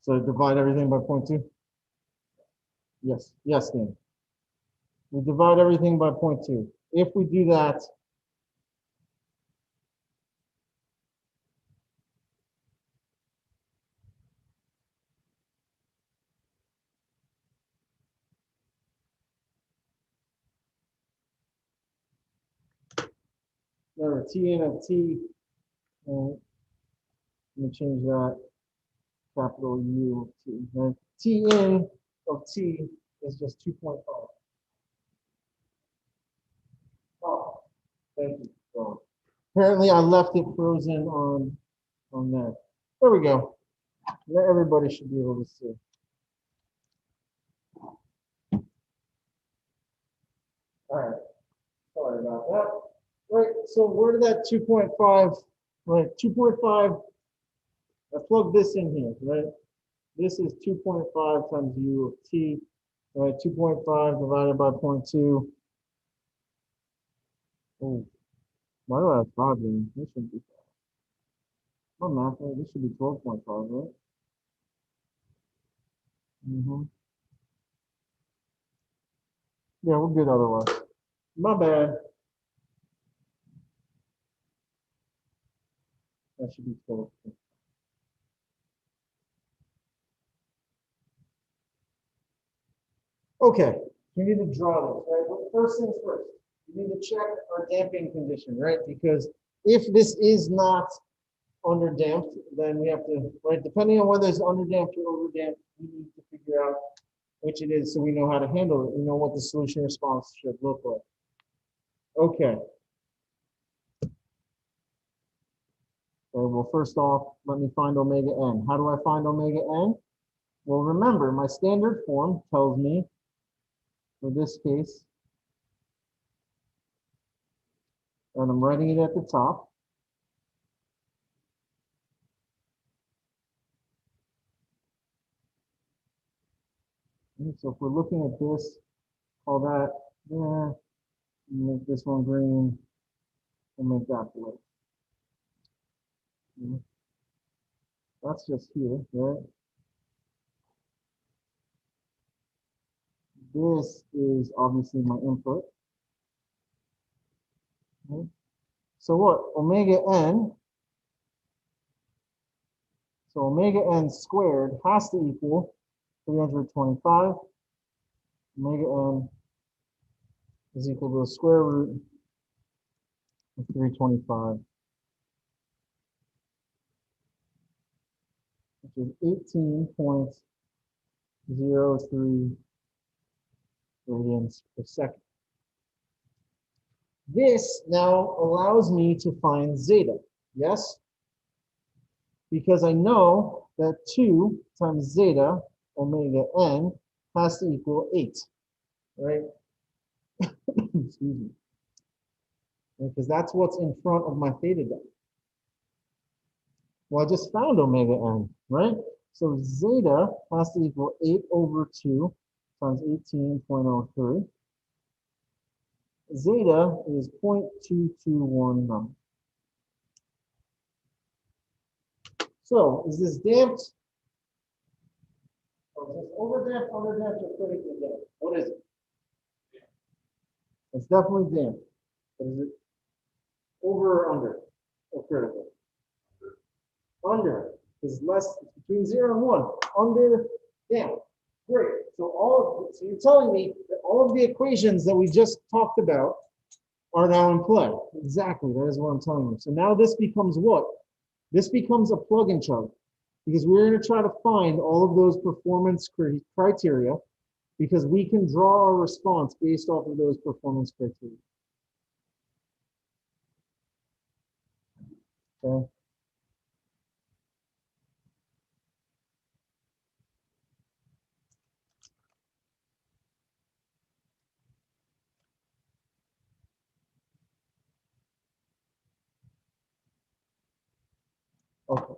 So divide everything by 0.2? Yes, yes, Dan. We divide everything by 0.2. If we do that, remember T in of T, and let me change that, capital U of T. Right? T in of T is just 2.5. Oh, thank you. So apparently I left it frozen on there. There we go. Now everybody should be able to see. All right. Sorry about that. Right. So where did that 2.5, right? 2.5, I plugged this in here, right? This is 2.5 times U of T, right? 2.5 divided by 0.2. Oh, why do I have 5 there? This should be 5. My math, right? This should be 12.5, right? Yeah, we're good otherwise. My bad. That should be 12. Okay, we need to draw this, right? Well, first things first, we need to check our damping condition, right? Because if this is not underdamped, then we have to, right? Depending on whether it's underdamped or overdamped, we need to figure out which it is so we know how to handle it. We know what the solution response should look like. Okay. Well, first off, let me find omega n. How do I find omega n? Well, remember, my standard form tells me, for this case, and I'm writing it at the top. So if we're looking at this, all that there, make this one green, and make that blue. That's just here, right? This is obviously my input. Okay. So what? Omega n, so omega n squared has to equal 325. Omega n is equal to the square root of 325, which is 18.03 radians per second. This now allows me to find zeta, yes? Because I know that 2 times zeta omega n has to equal 8, right? Excuse me. Because that's what's in front of my theta diagram. Well, I just found omega n, right? So zeta has to equal 8 over 2 times 18.03. Zeta is 0.2219. So is this damped? Or is this overdamped, underdamped, or critically damped? What is it? It's definitely damped. But is it over or under? Or critical? Under. Is less, between 0 and 1. Under damped. Great. So you're telling me that all of the equations that we just talked about are now in play. Exactly. That is what I'm telling you. So now this becomes what? This becomes a plug and chug, because we're going to try to find all of those performance criteria, because we can draw our response based off of those performance criteria. Okay. Okay.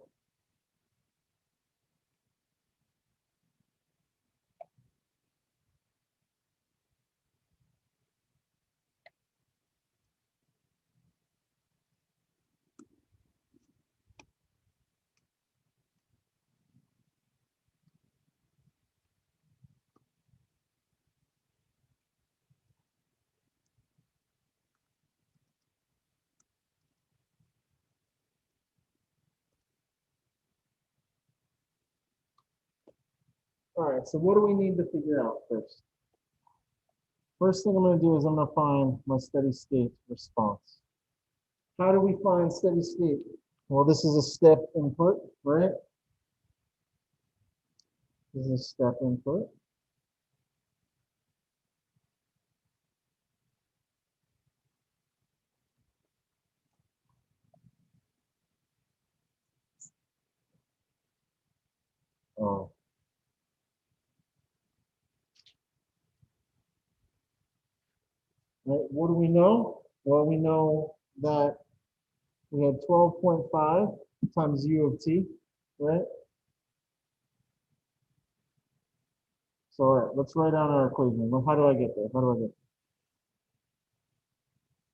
All right, so what do we need to figure out first? First thing I'm going to do is I'm going to find my steady state response. How do we find steady state? Well, this is a step input, right? This is a step input. Oh. Right, what do we know? Well, we know that we had 12.5 times u of t, right? So, all right, let's write down our equation. Well, how do I get there? How do I get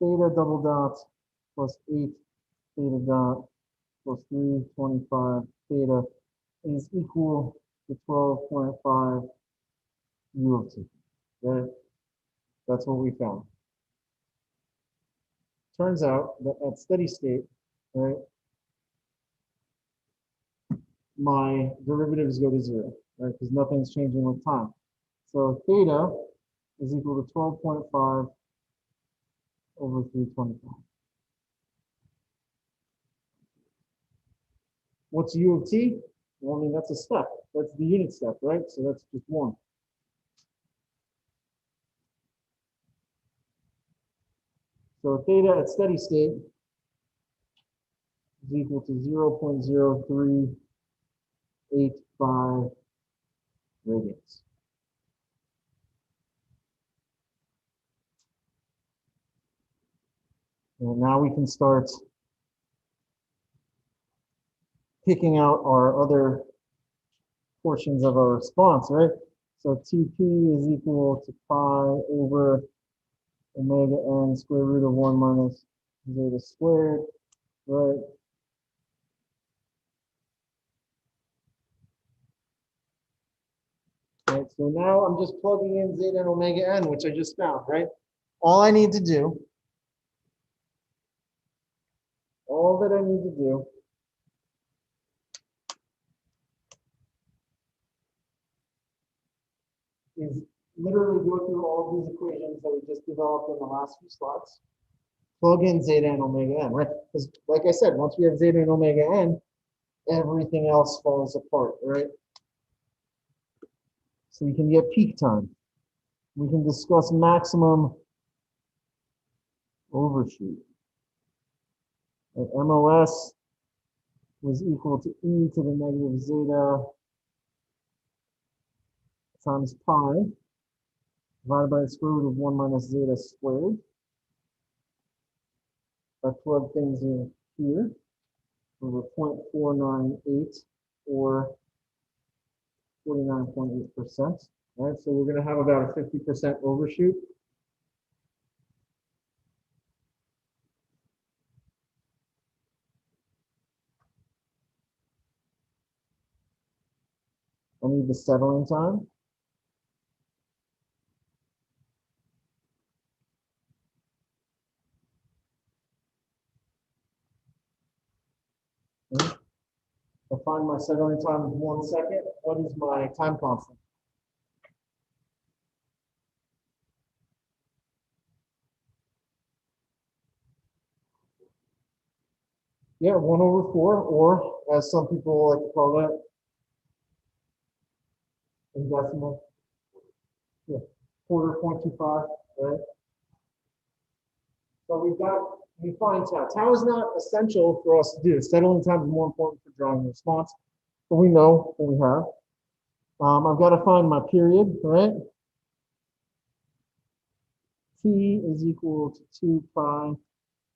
there? Theta double dot plus 8 theta dot plus 325 theta is equal to 12.5 u of t, right? That's what we found. Turns out that at steady state, right, my derivatives go to 0, right, because nothing's changing with time. So theta is equal to 12.5 over 325. What's u of t? Well, I mean, that's a step. That's the unit step, right? So that's just 1. So theta at steady state is equal to 0.0385 radians. And now we can start picking out our other portions of our response, right? So Tp is equal to pi over omega n square root of 1 minus zeta squared, right? Right, so now I'm just plugging in zeta and omega n, which I just found, right? All I need to do, all that I need to do is literally go through all of these equations that we just developed in the last few slides. Plug in zeta and omega n, right? Because like I said, once we have zeta and omega n, everything else falls apart, right? So we can get peak time. We can discuss maximum overshoot. And MOS was equal to e to the negative zeta times pi divided by the square root of 1 minus zeta squared. I plug things in here over 0.498 or 49.8%. Right, so we're going to have about a 50% overshoot. I need the settling time. Okay. I find my settling time in 1 second. What is my time constant? Yeah, 1/4, or as some people like to call that, in decimal. Yeah, quarter 0.25, right? So we find tau. Tau is not essential for us to do. Settling time is more important for drawing the response, but we know what we have. I've got to find my period, right? T is equal to 2 pi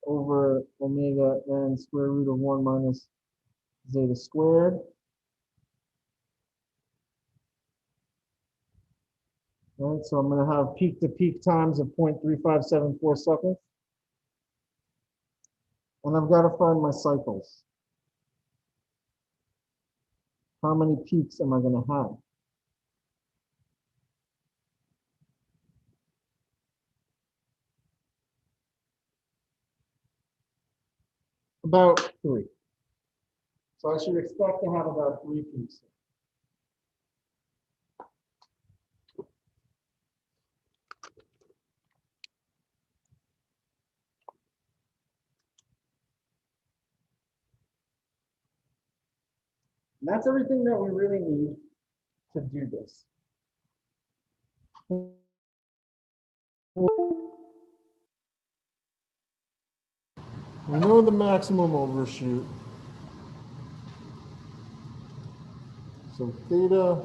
over omega n square root of 1 minus zeta squared. Right, so I'm going to have peak to peak times of 0.3574 seconds. And I've got to find my cycles. How many peaks am I going to have? About 3. So I should expect to have about 3 peaks. And that's everything that we really need to do this. We know the maximum overshoot. So theta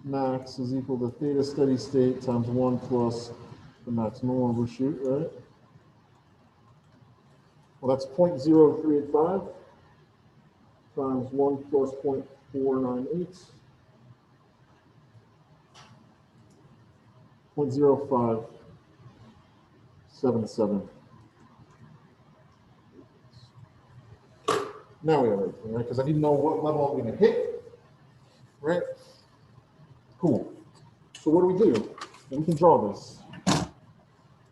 max is equal to theta steady state times 1 plus the maximum overshoot, right? Well, that's 0.0385 times 1 plus 0.498, 0.0577. Now we have everything, right? Because I need to know what level I'm going to hit, right? Cool. So what do? We can draw this.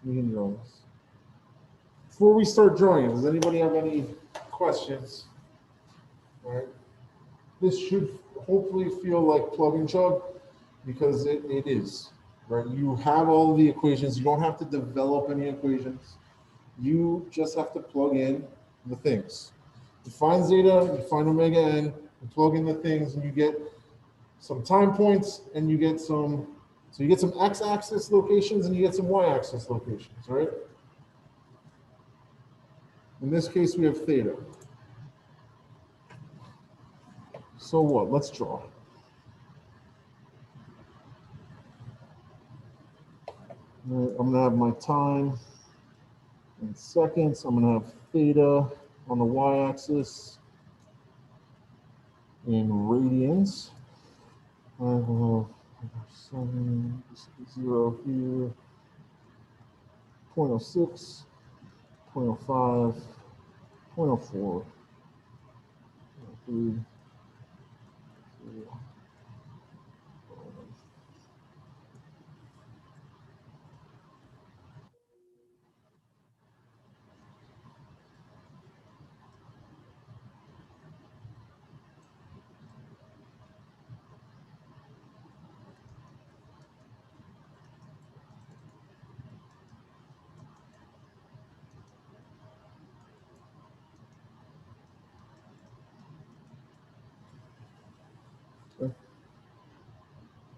We can draw this. Before we start drawing, does anybody have any questions? All right. This should hopefully feel like plug and chug because it is, right? You have all the equations. You don't have to develop any equations. You just have to plug in the things. You find zeta, you find omega n, you plug in the things, and you get some time points, and you get some, so you get some x-axis locations, and you get some y-axis locations, right? In this case, we have theta. So what? Let's draw. I'm going to have my time in seconds. I'm going to have theta on the y-axis in radians. I have 7, 0 here, 0.06, 0.05, 0.04, 0.03,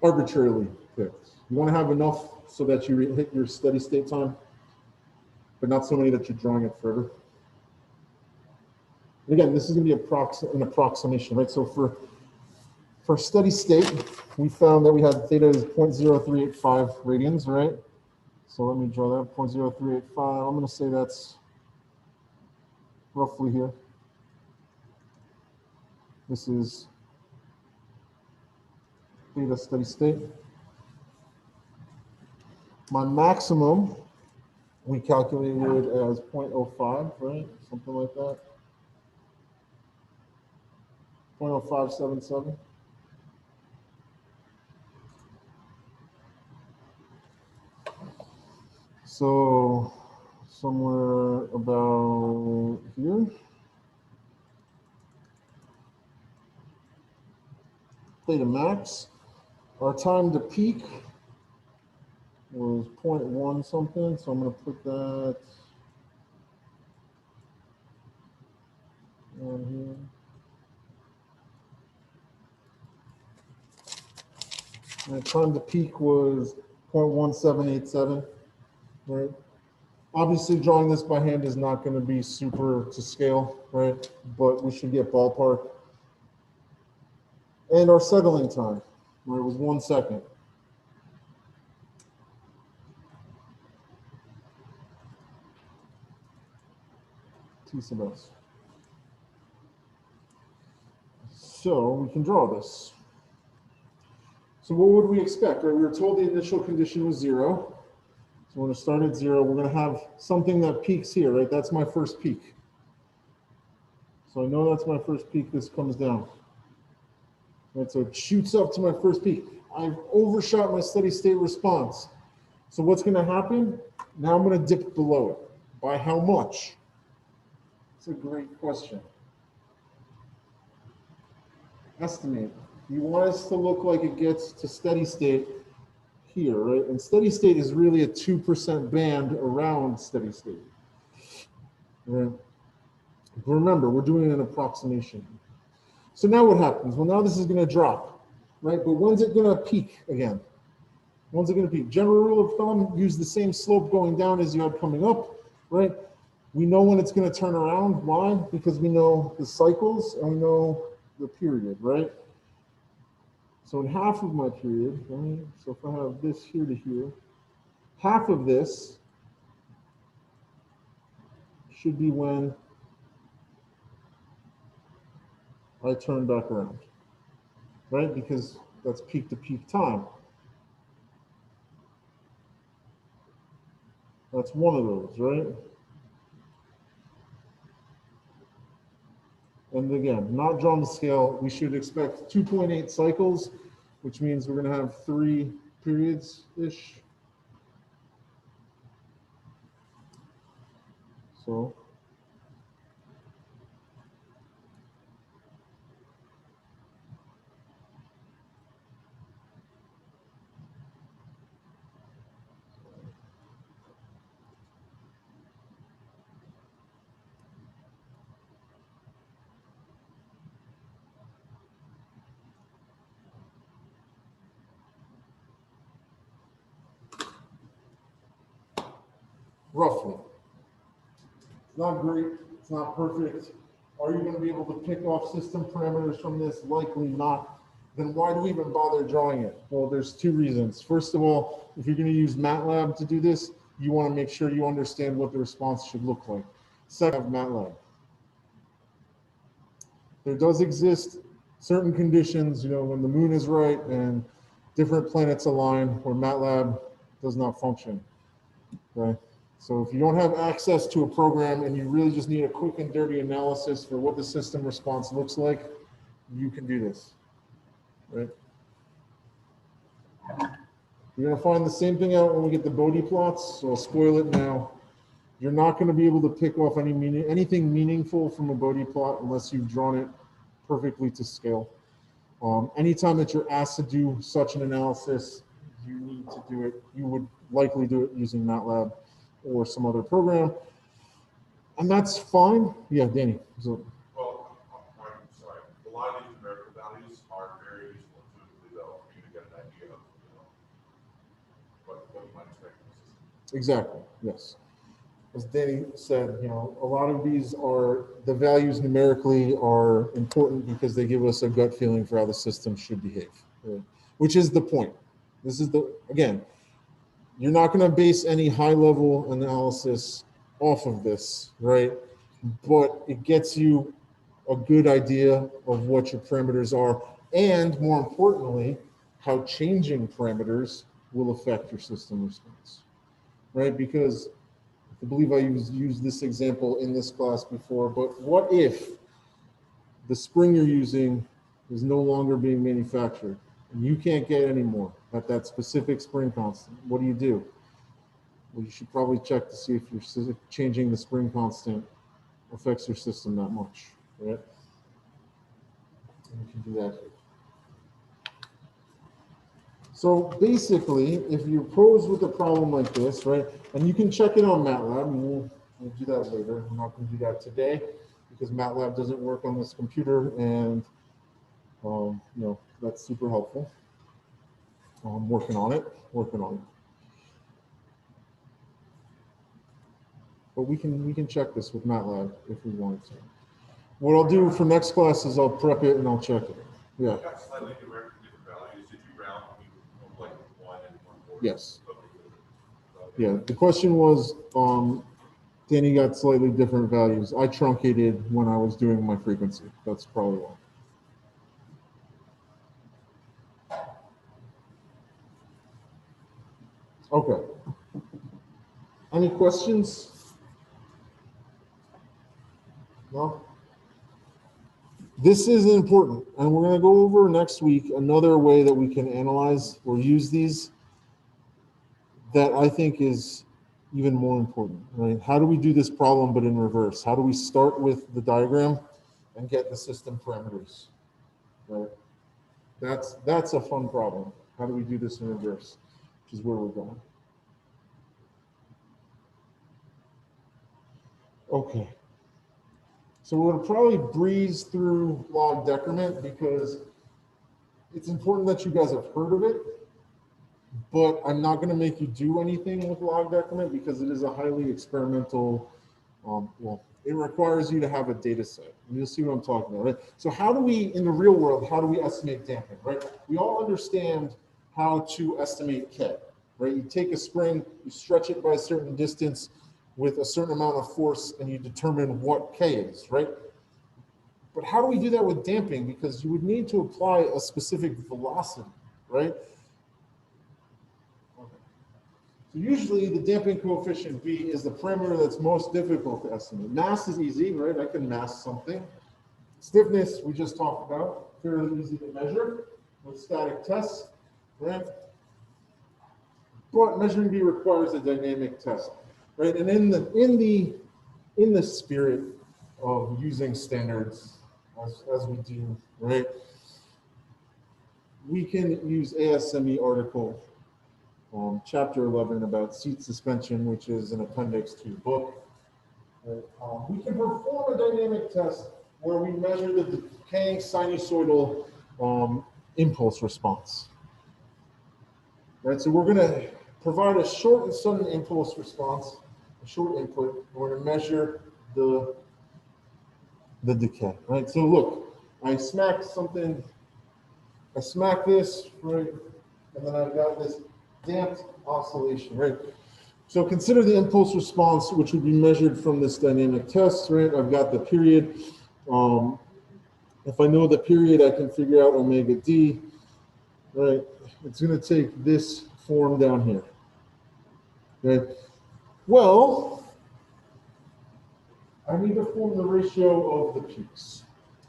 arbitrarily picked. You want to have enough so that you hit your steady state time, but not so many that you're drawing it further. And again, this is going to be an approximation, right? So for steady state, we found that we had theta is 0.0385 radians, right? So let me draw that, 0.0385. I'm going to say that's roughly here. This is theta steady state. My maximum, we calculated as 0.05, right? Something like that. 0.0577. So somewhere about here. Theta max. Our time to peak was 0.1 something, so I'm going to put that on here. And time to peak was 0.1787, right? Obviously, drawing this by hand is not going to be super to scale, right? But we should get ballpark. And our settling time, where it was 1 second. T sub s. So we can draw this. So what would we expect, right? We were told the initial condition was 0. So we're going to start at 0. We're going to have something that peaks here, right? That's my first peak. So I know that's my first peak. This comes down. Right, so it shoots up to my first peak. I've overshot my steady state response. So what's going to happen? Now I'm going to dip below it. By how much? It's a great question. Estimate. You want us to look like it gets to steady state here, right? And steady state is really a 2% band around steady state. Right? But remember, we're doing an approximation. So now what happens? Well, now this is going to drop, right? But when's it going to peak again? When's it going to peak? General rule of thumb, use the same slope going down as you had coming up, right? We know when it's going to turn around. Why? Because we know the cycles and we know the period, right? So in half of my period, right? So if I have this here to here, half of this should be when I turn back around, right? Because that's peak to peak time. That's one of those, right? And again, not drawn to scale, we should expect 2.8 cycles, which means we're going to have 3 periods-ish. So roughly. It's not great, it's not perfect. Are you going to be able to pick off system parameters from this? Likely not. Then why do we even bother drawing it? Well, there's 2 reasons. First of all, if you're going to use MATLAB to do this, you want to make sure you understand what the response should look like. Second, of MATLAB. There does exist certain conditions, you know, when the moon is right and different planets align where MATLAB does not function, right? So if you don't have access to a program and you really just need a quick and dirty analysis for what the system response looks like, you can do this, right? You're gonna find the same thing out when we get the Bodie plots, so I'll spoil it now. You're not gonna be able to pick off anything meaningful from a Bodie plot unless you've drawn it perfectly to scale. Anytime that you're asked to do such an analysis, you need to do it. You would likely do it using MATLAB or some other program, and that's fine. Yeah, Danny. So, well, I'm sorry. A lot of these numerical values are very useful intuitively, though, for you to get an idea of Exactly, yes. As Danny said, a lot of these are, the values numerically are important because they give us a gut feeling for how the system should behave, right? Which is the point. This is again, you're not going to base any high level analysis off of this, right? But it gets you a good idea of what your parameters are, and more importantly, how changing parameters will affect your system response, right? Because I believe I used this example in this class before, but what if the spring you're using is no longer being manufactured and you can't get any more at that specific spring constant? What do? Well, you should probably check to see if you're changing the spring constant affects your system that much, right? And you can do that here. So basically, if you're posed with a problem like this, right, and you can check it on MATLAB, and we'll do that later. I'm not going to do that today because MATLAB doesn't work on this computer, and that's super helpful. I'm working on it. But we can check this with MATLAB if we want to. What I'll do for next class is I'll prep it and I'll check it. Yeah. Got slightly different values. Did you round like 1 and 1/4? Yes. Yeah. The question was, Danny got slightly different values. I truncated when I was doing my frequency. That's probably why. Okay. Any questions? No? This is important, and we're going to go over next week another way that we can analyze or use these that I think is even more important, right? How do we do this problem but in reverse? How do we start with the diagram and get the system parameters, right? That's a fun problem. How do we do this in reverse, which is where we're going. Okay. So we're going to probably breeze through log decrement because it's important that you guys have heard of it, but I'm not going to make you do anything with log decrement because it is a highly experimental, it requires you to have a data set. And you'll see what I'm talking about, right? So how do we, in the real world, how do we estimate damping, right? We all understand how to estimate K, right? You take a spring, you stretch it by a certain distance, with a certain amount of force, and you determine what K is, right? But how do we do that with damping? Because you would need to apply a specific velocity, right? Okay. So usually the damping coefficient B is the parameter that's most difficult to estimate. Mass is easy, right? I can mass something. Stiffness, we just talked about, fairly easy to measure with static tests, right? But measuring B requires a dynamic test. Right, and in the spirit of using standards as we do, right, we can use ASME article, chapter 11 about seat suspension, which is an appendix to the book. Right? We can perform a dynamic test where we measure the decaying sinusoidal impulse response. Right, so we're going to provide a short and sudden impulse response. A short input, we're going to measure the decay, right? So look, I smack this, right? And then I've got this damped oscillation, right? So consider the impulse response, which would be measured from this dynamic test, right? I've got the period. If I know the period, I can figure out omega D, right? It's going to take this form down here, right? Well, I need to form the ratio of the peaks,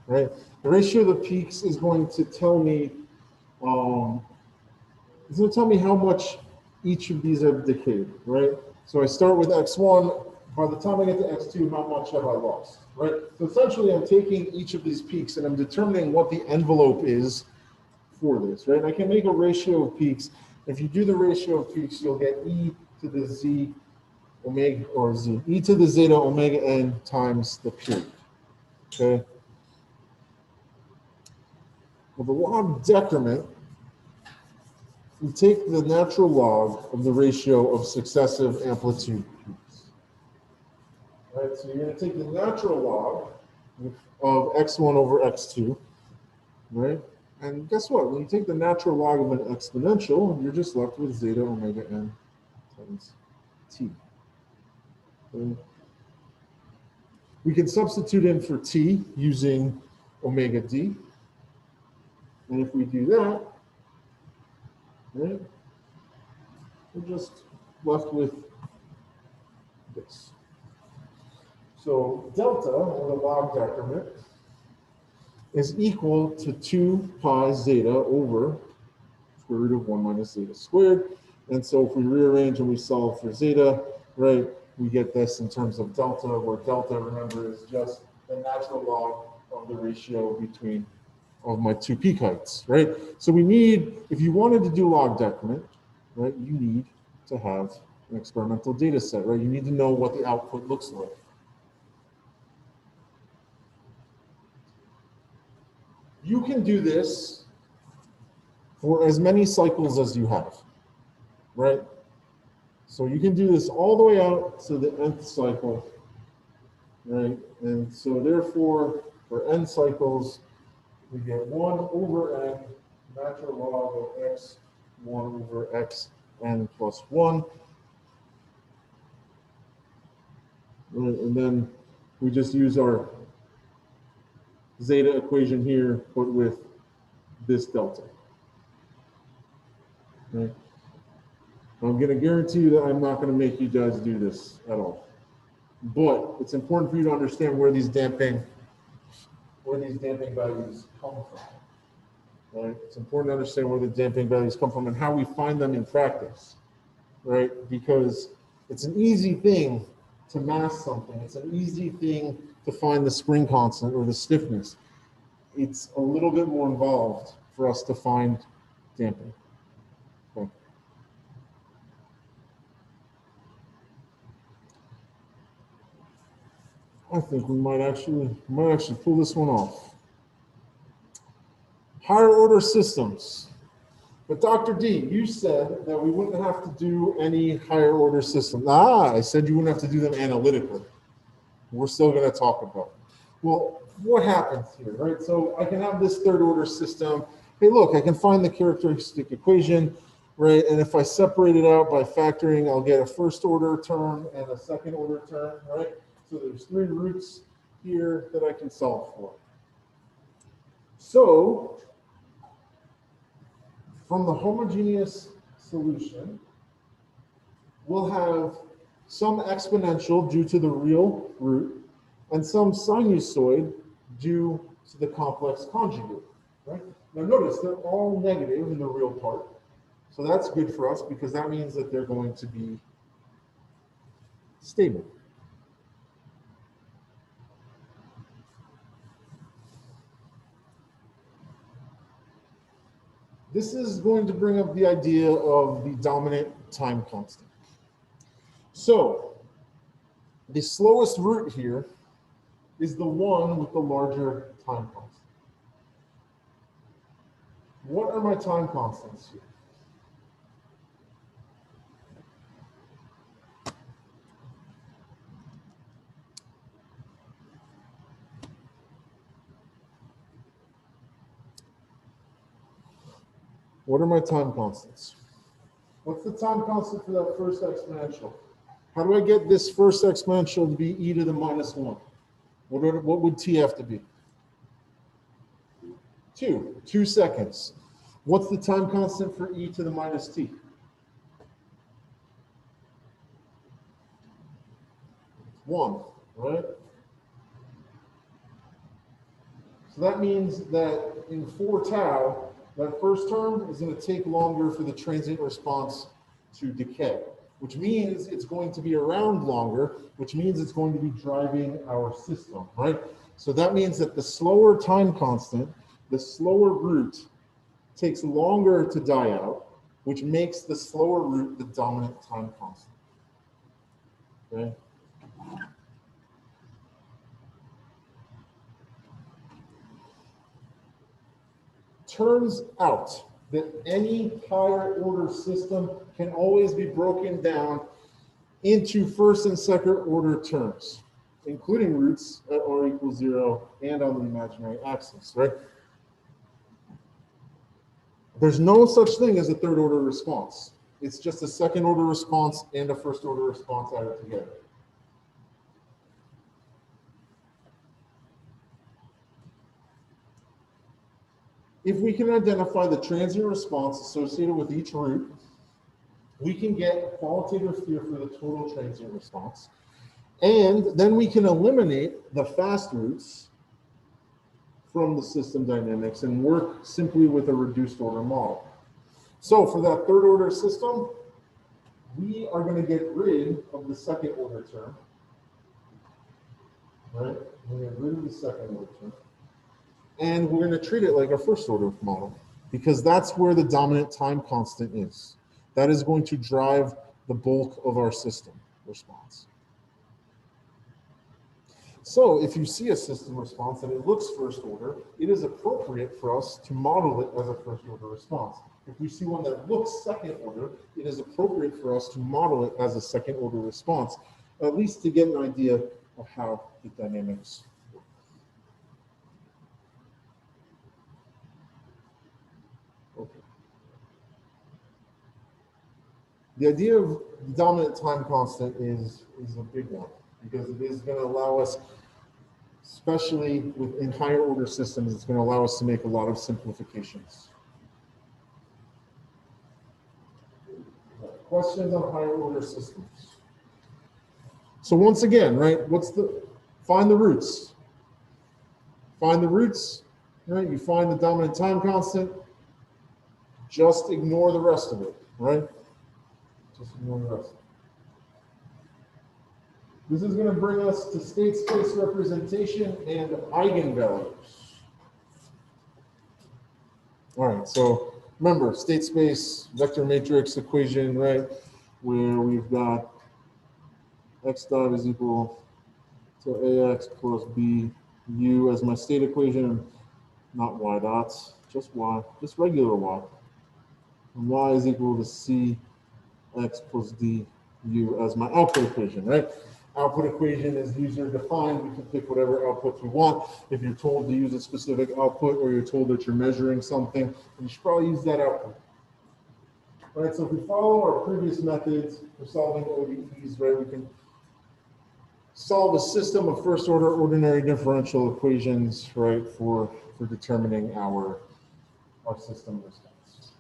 right? The ratio of the peaks is going to tell me, how much each of these have decayed, right? So I start with X1. By the time I get to X2, how much have I lost, right? So essentially, I'm taking each of these peaks and I'm determining what the envelope is for this, right? And I can make a ratio of peaks. If you do the ratio of peaks, you'll get E to the Z omega, or Z, E to the zeta omega n times the period, okay? Well, the log decrement we take the natural log of the ratio of successive amplitude peaks. Right, so you're going to take the natural log of x1 over x2, right? And guess what? When you take the natural log of an exponential, you're just left with zeta omega n times t. Okay. We can substitute in for t using omega d. And if we do that, right, we're just left with this. So delta, or the log decrement, is equal to 2 pi zeta over square root of 1 minus zeta squared. And so if we rearrange and we solve for zeta, right, we get this in terms of delta, where delta, remember, is just the natural log of the ratio between of my two peak heights, right? So we need, if you wanted to do log decrement, right, you need to have an experimental data set, right? You need to know what the output looks like. You can do this for as many cycles as you have, right? So you can do this all the way out to the nth cycle, right? And so therefore, for n cycles, we get 1 over n, natural log of x, 1 over x, n plus 1. Right? And then we just use our zeta equation here, but with this delta. Right? I'm going to guarantee you that I'm not going to make you guys do this at all. But it's important for you to understand where these damping values come from. Right? It's important to understand where the damping values come from and how we find them in practice. Right? Because it's an easy thing to mask something. It's an easy thing to find the spring constant or the stiffness. It's a little bit more involved for us to find damping. Okay. I think we might actually pull this one off. Higher order systems. But Dr. D, you said that we wouldn't have to do any higher order systems. I said you wouldn't have to do them analytically. We're still going to talk about it. Well, what happens here, right? So I can have this third order system. Hey, look, I can find the characteristic equation, right? And if I separate it out by factoring, I'll get a first order term and a second order term, right? So there's 3 roots here that I can solve for. So from the homogeneous solution, we'll have some exponential due to the real root and some sinusoid due to the complex conjugate, right? Now notice they're all negative in the real part. So that's good for us because that means that they're going to be stable. This is going to bring up the idea of the dominant time constant. So the slowest root here is the one with the larger time constant. What are my time constants here? What are my time constants? What's the time constant for that first exponential? How do I get this first exponential to be e to the minus 1? What would t have to be? 2 seconds. What's the time constant for e to the minus t? 1, right? So that means that in 4 tau, that first term is going to take longer for the transient response to decay, which means it's going to be around longer, which means it's going to be driving our system, right? So that means that the slower time constant, the slower root, takes longer to die out, which makes the slower root the dominant time constant. Okay? Turns out that any higher order system can always be broken down into first and second order terms, including roots at r equals 0 and on the imaginary axis, right? There's no such thing as a third order response. It's just a second order response and a first order response added together. If we can identify the transient response associated with each root, we can get qualitative fear for the total transient response. And then we can eliminate the fast roots from the system dynamics and work simply with a reduced order model. So for that third order system, we are going to get rid of the second order term, right? We're going to get rid of the second order term. And we're going to treat it like a first order model because that's where the dominant time constant is. That is going to drive the bulk of our system response. So if you see a system response and it looks first order, it is appropriate for us to model it as a first order response. If we see one that looks second order, it is appropriate for us to model it as a second order response, at least to get an idea of how the dynamics work. Okay. The idea of the dominant time constant is a big one because it is going to allow us, especially in higher order systems, it's going to allow us to make a lot of simplifications. Questions on higher order systems? So once again, right, find the roots. Find the roots, right? You find the dominant time constant, just ignore the rest of it, right? Just ignore the rest of it. This is going to bring us to state space representation and eigenvalues. All right, so remember, state space vector matrix equation, right, where we've got x dot is equal to ax plus b u as my state equation, not y dots, just y, just regular y. And y is equal to c x plus d u as my output equation, right? Output equation is user defined. We can pick whatever outputs we want. If you're told to use a specific output or you're told that you're measuring something, you should probably use that output. All right, so if we follow our previous methods for solving ODEs, right, we can solve a system of first order ordinary differential equations, right, for determining our system response.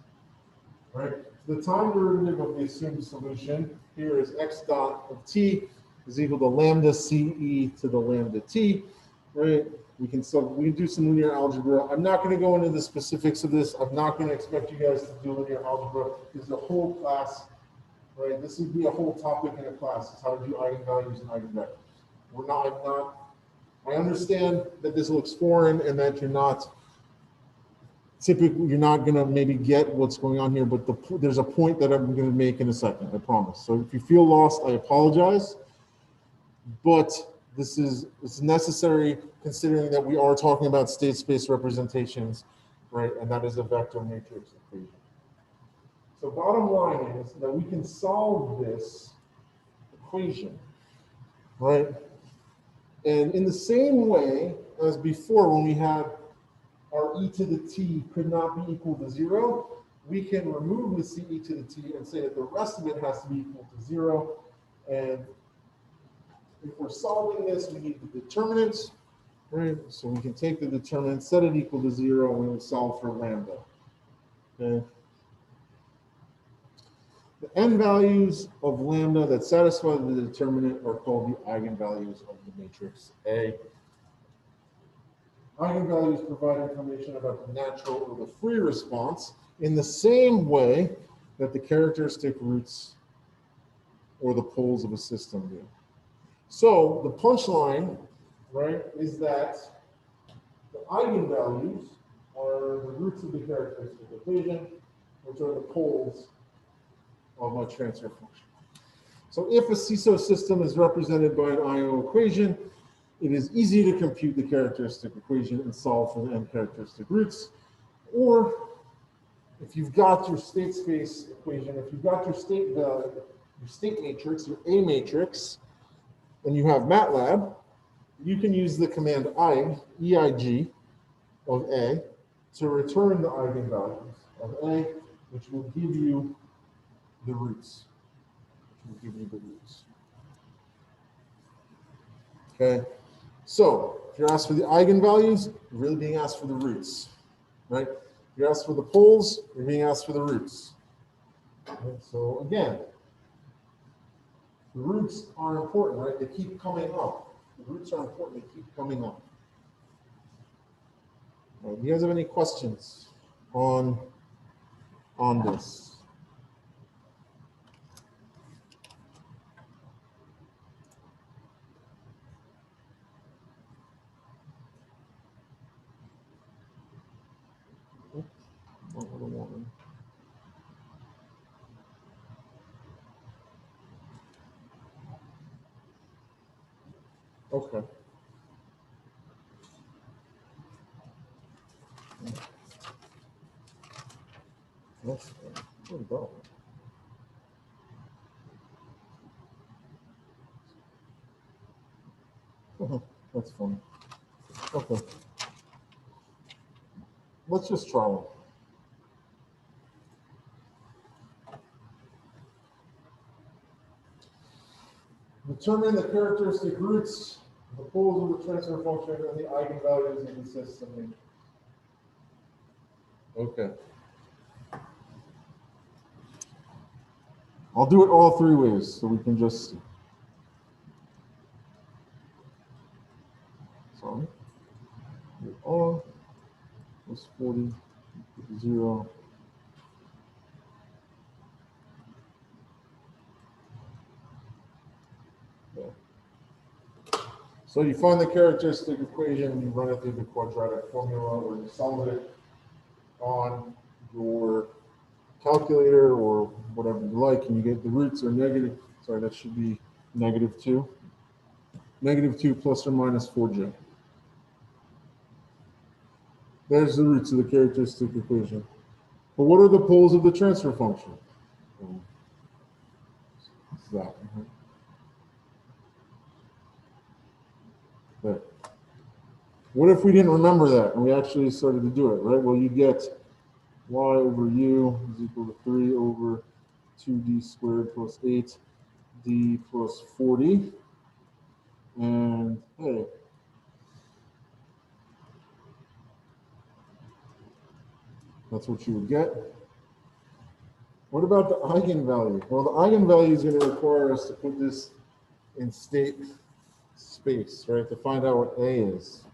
Right, the time derivative of the assumed solution here is x dot of t is equal to lambda ce to the lambda t, right? We can do some linear algebra. I'm not going to go into the specifics of this. I'm not going to expect you guys to do linear algebra. This is a whole class, right? This would be a whole topic in a class. It's how to do eigenvalues and eigenvectors. I understand that this looks foreign and that you're not going to maybe get what's going on here, but there's a point that I'm going to make in a second, I promise. So if you feel lost, I apologize. But this is necessary considering that we are talking about state space representations, right? And that is a vector matrix equation. So bottom line is that we can solve this equation, right? And in the same way as before, when we had our e to the t could not be equal to 0, we can remove the ce to the t and say that the rest of it has to be equal to 0. And if we're solving this, we need the determinants, right? So we can take the determinant, set it equal to 0, and we solve for lambda. Okay. The n values of lambda that satisfy the determinant are called the eigenvalues of the matrix A. Eigenvalues provide information about the natural or the free response in the same way that the characteristic roots or the poles of a system do. So the punchline, right, is that the eigenvalues are the roots of the characteristic equation, which are the poles of my transfer function. So if a CISO system is represented by an IO equation, it is easy to compute the characteristic equation and solve for the n characteristic roots. Or if you've got your state space equation, if you've got your state matrix, your A matrix, and you have MATLAB, you can use the command EIG of A to return the eigenvalues of A, which will give you the roots. Okay, so if you're asked for the eigenvalues, you're really being asked for the roots, right? If you're asked for the poles, you're being asked for the roots. Okay, so again, the roots are important, right? They keep coming up. The roots are important, they keep coming up. All right, do you guys have any questions on this? Okay. That's where'd it go? That's funny. Okay. Let's just try one. Determine the characteristic roots, the poles of the transfer function, and the eigenvalues of the system. Okay. I'll do it all three ways so we can just. Sorry. R plus 40, 0. So you find the characteristic equation, you run it through the quadratic formula, or you solve it on your calculator or whatever you like, and you get the roots are negative. Sorry, that should be -2. -2 plus or minus 4j. There's the roots of the characteristic equation. But what are the poles of the transfer function? It's that. There. What if we didn't remember that and we actually started to do it, right? Well, you get y over u is equal to 3 over 2d squared plus 8d plus 40. And hey, that's what you would get. What about the eigenvalue? Well, the eigenvalue is going to require us to put this in state space, right, to find out what A is.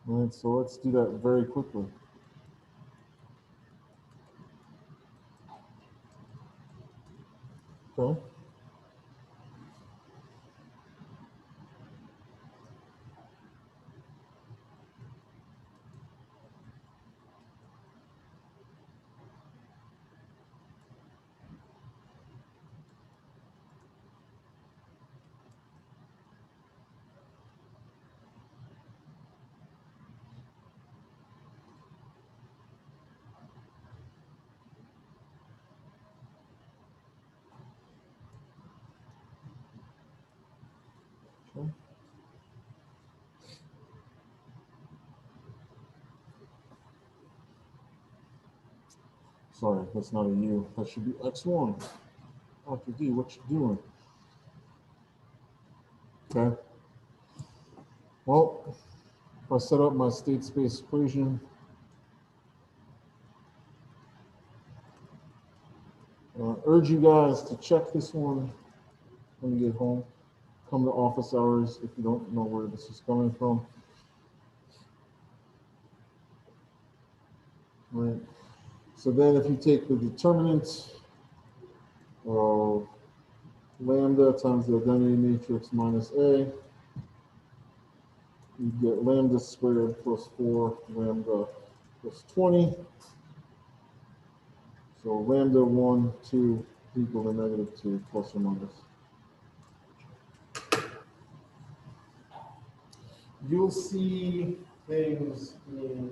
All right, so let's do that very quickly. Okay. Okay. Sorry, that's not a U. That should be X1. Dr. D, what you doing? Okay. Well, if I set up my state space equation, urge you guys to check this one when you get home. Come to office hours if you don't know where this is coming from. Right. So then if you take the determinant of lambda times the identity matrix minus A, you get lambda squared plus 4 lambda plus 20. So lambda 1, 2 equal to -2 plus or minus. you'll see things in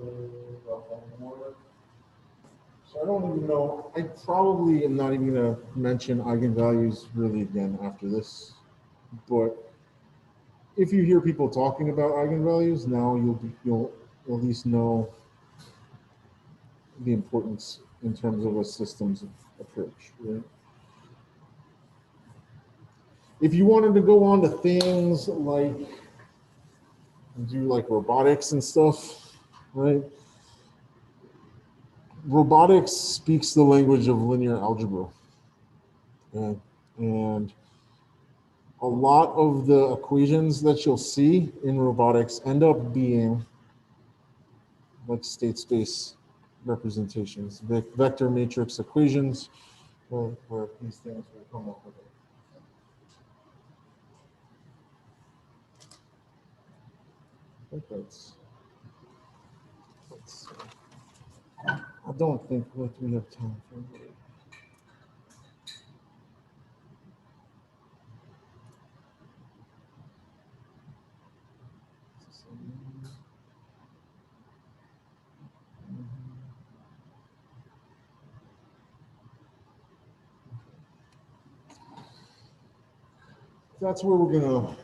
the homework. So I don't even know, I probably am not even gonna mention eigenvalues really again after this. But if you hear people talking about eigenvalues, now you'll at least know the importance in terms of a systems approach, right? If you wanted to go on to things like do like robotics and stuff, right? Robotics speaks the language of linear algebra. Okay? And a lot of the equations that you'll see in robotics end up being like state space representations, vector matrix equations, where these things will come up with it. I think let's see. I don't think what we have time for. That's where we're gonna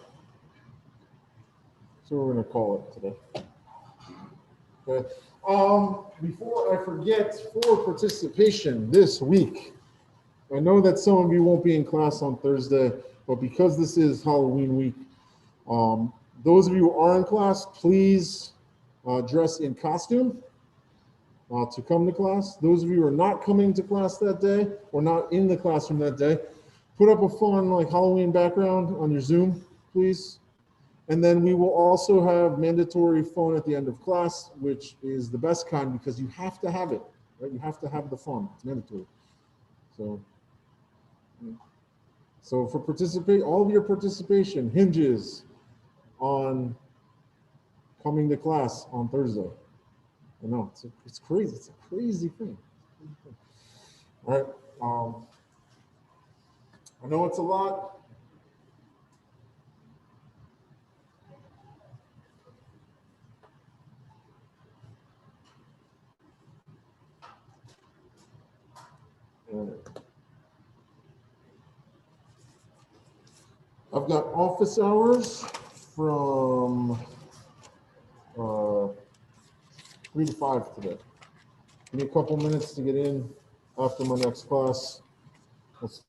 call it today. Okay. Before I forget, for participation this week, I know that some of you won't be in class on Thursday, but because this is Halloween week, those of you who are in class, please dress in costume to come to class. Those of you who are not coming to class that day or not in the classroom that day, put up a fun like Halloween background on your Zoom, please. And then we will also have mandatory phone at the end of class, which is the best kind because you have to have it, right? You have to have the phone. It's mandatory. So for all of your participation hinges on coming to class on Thursday. I know it's crazy. It's a crazy thing. All right. I know it's a lot. I've got office hours from 3 to 5 today. Give me a couple minutes to get in after my next class. Let's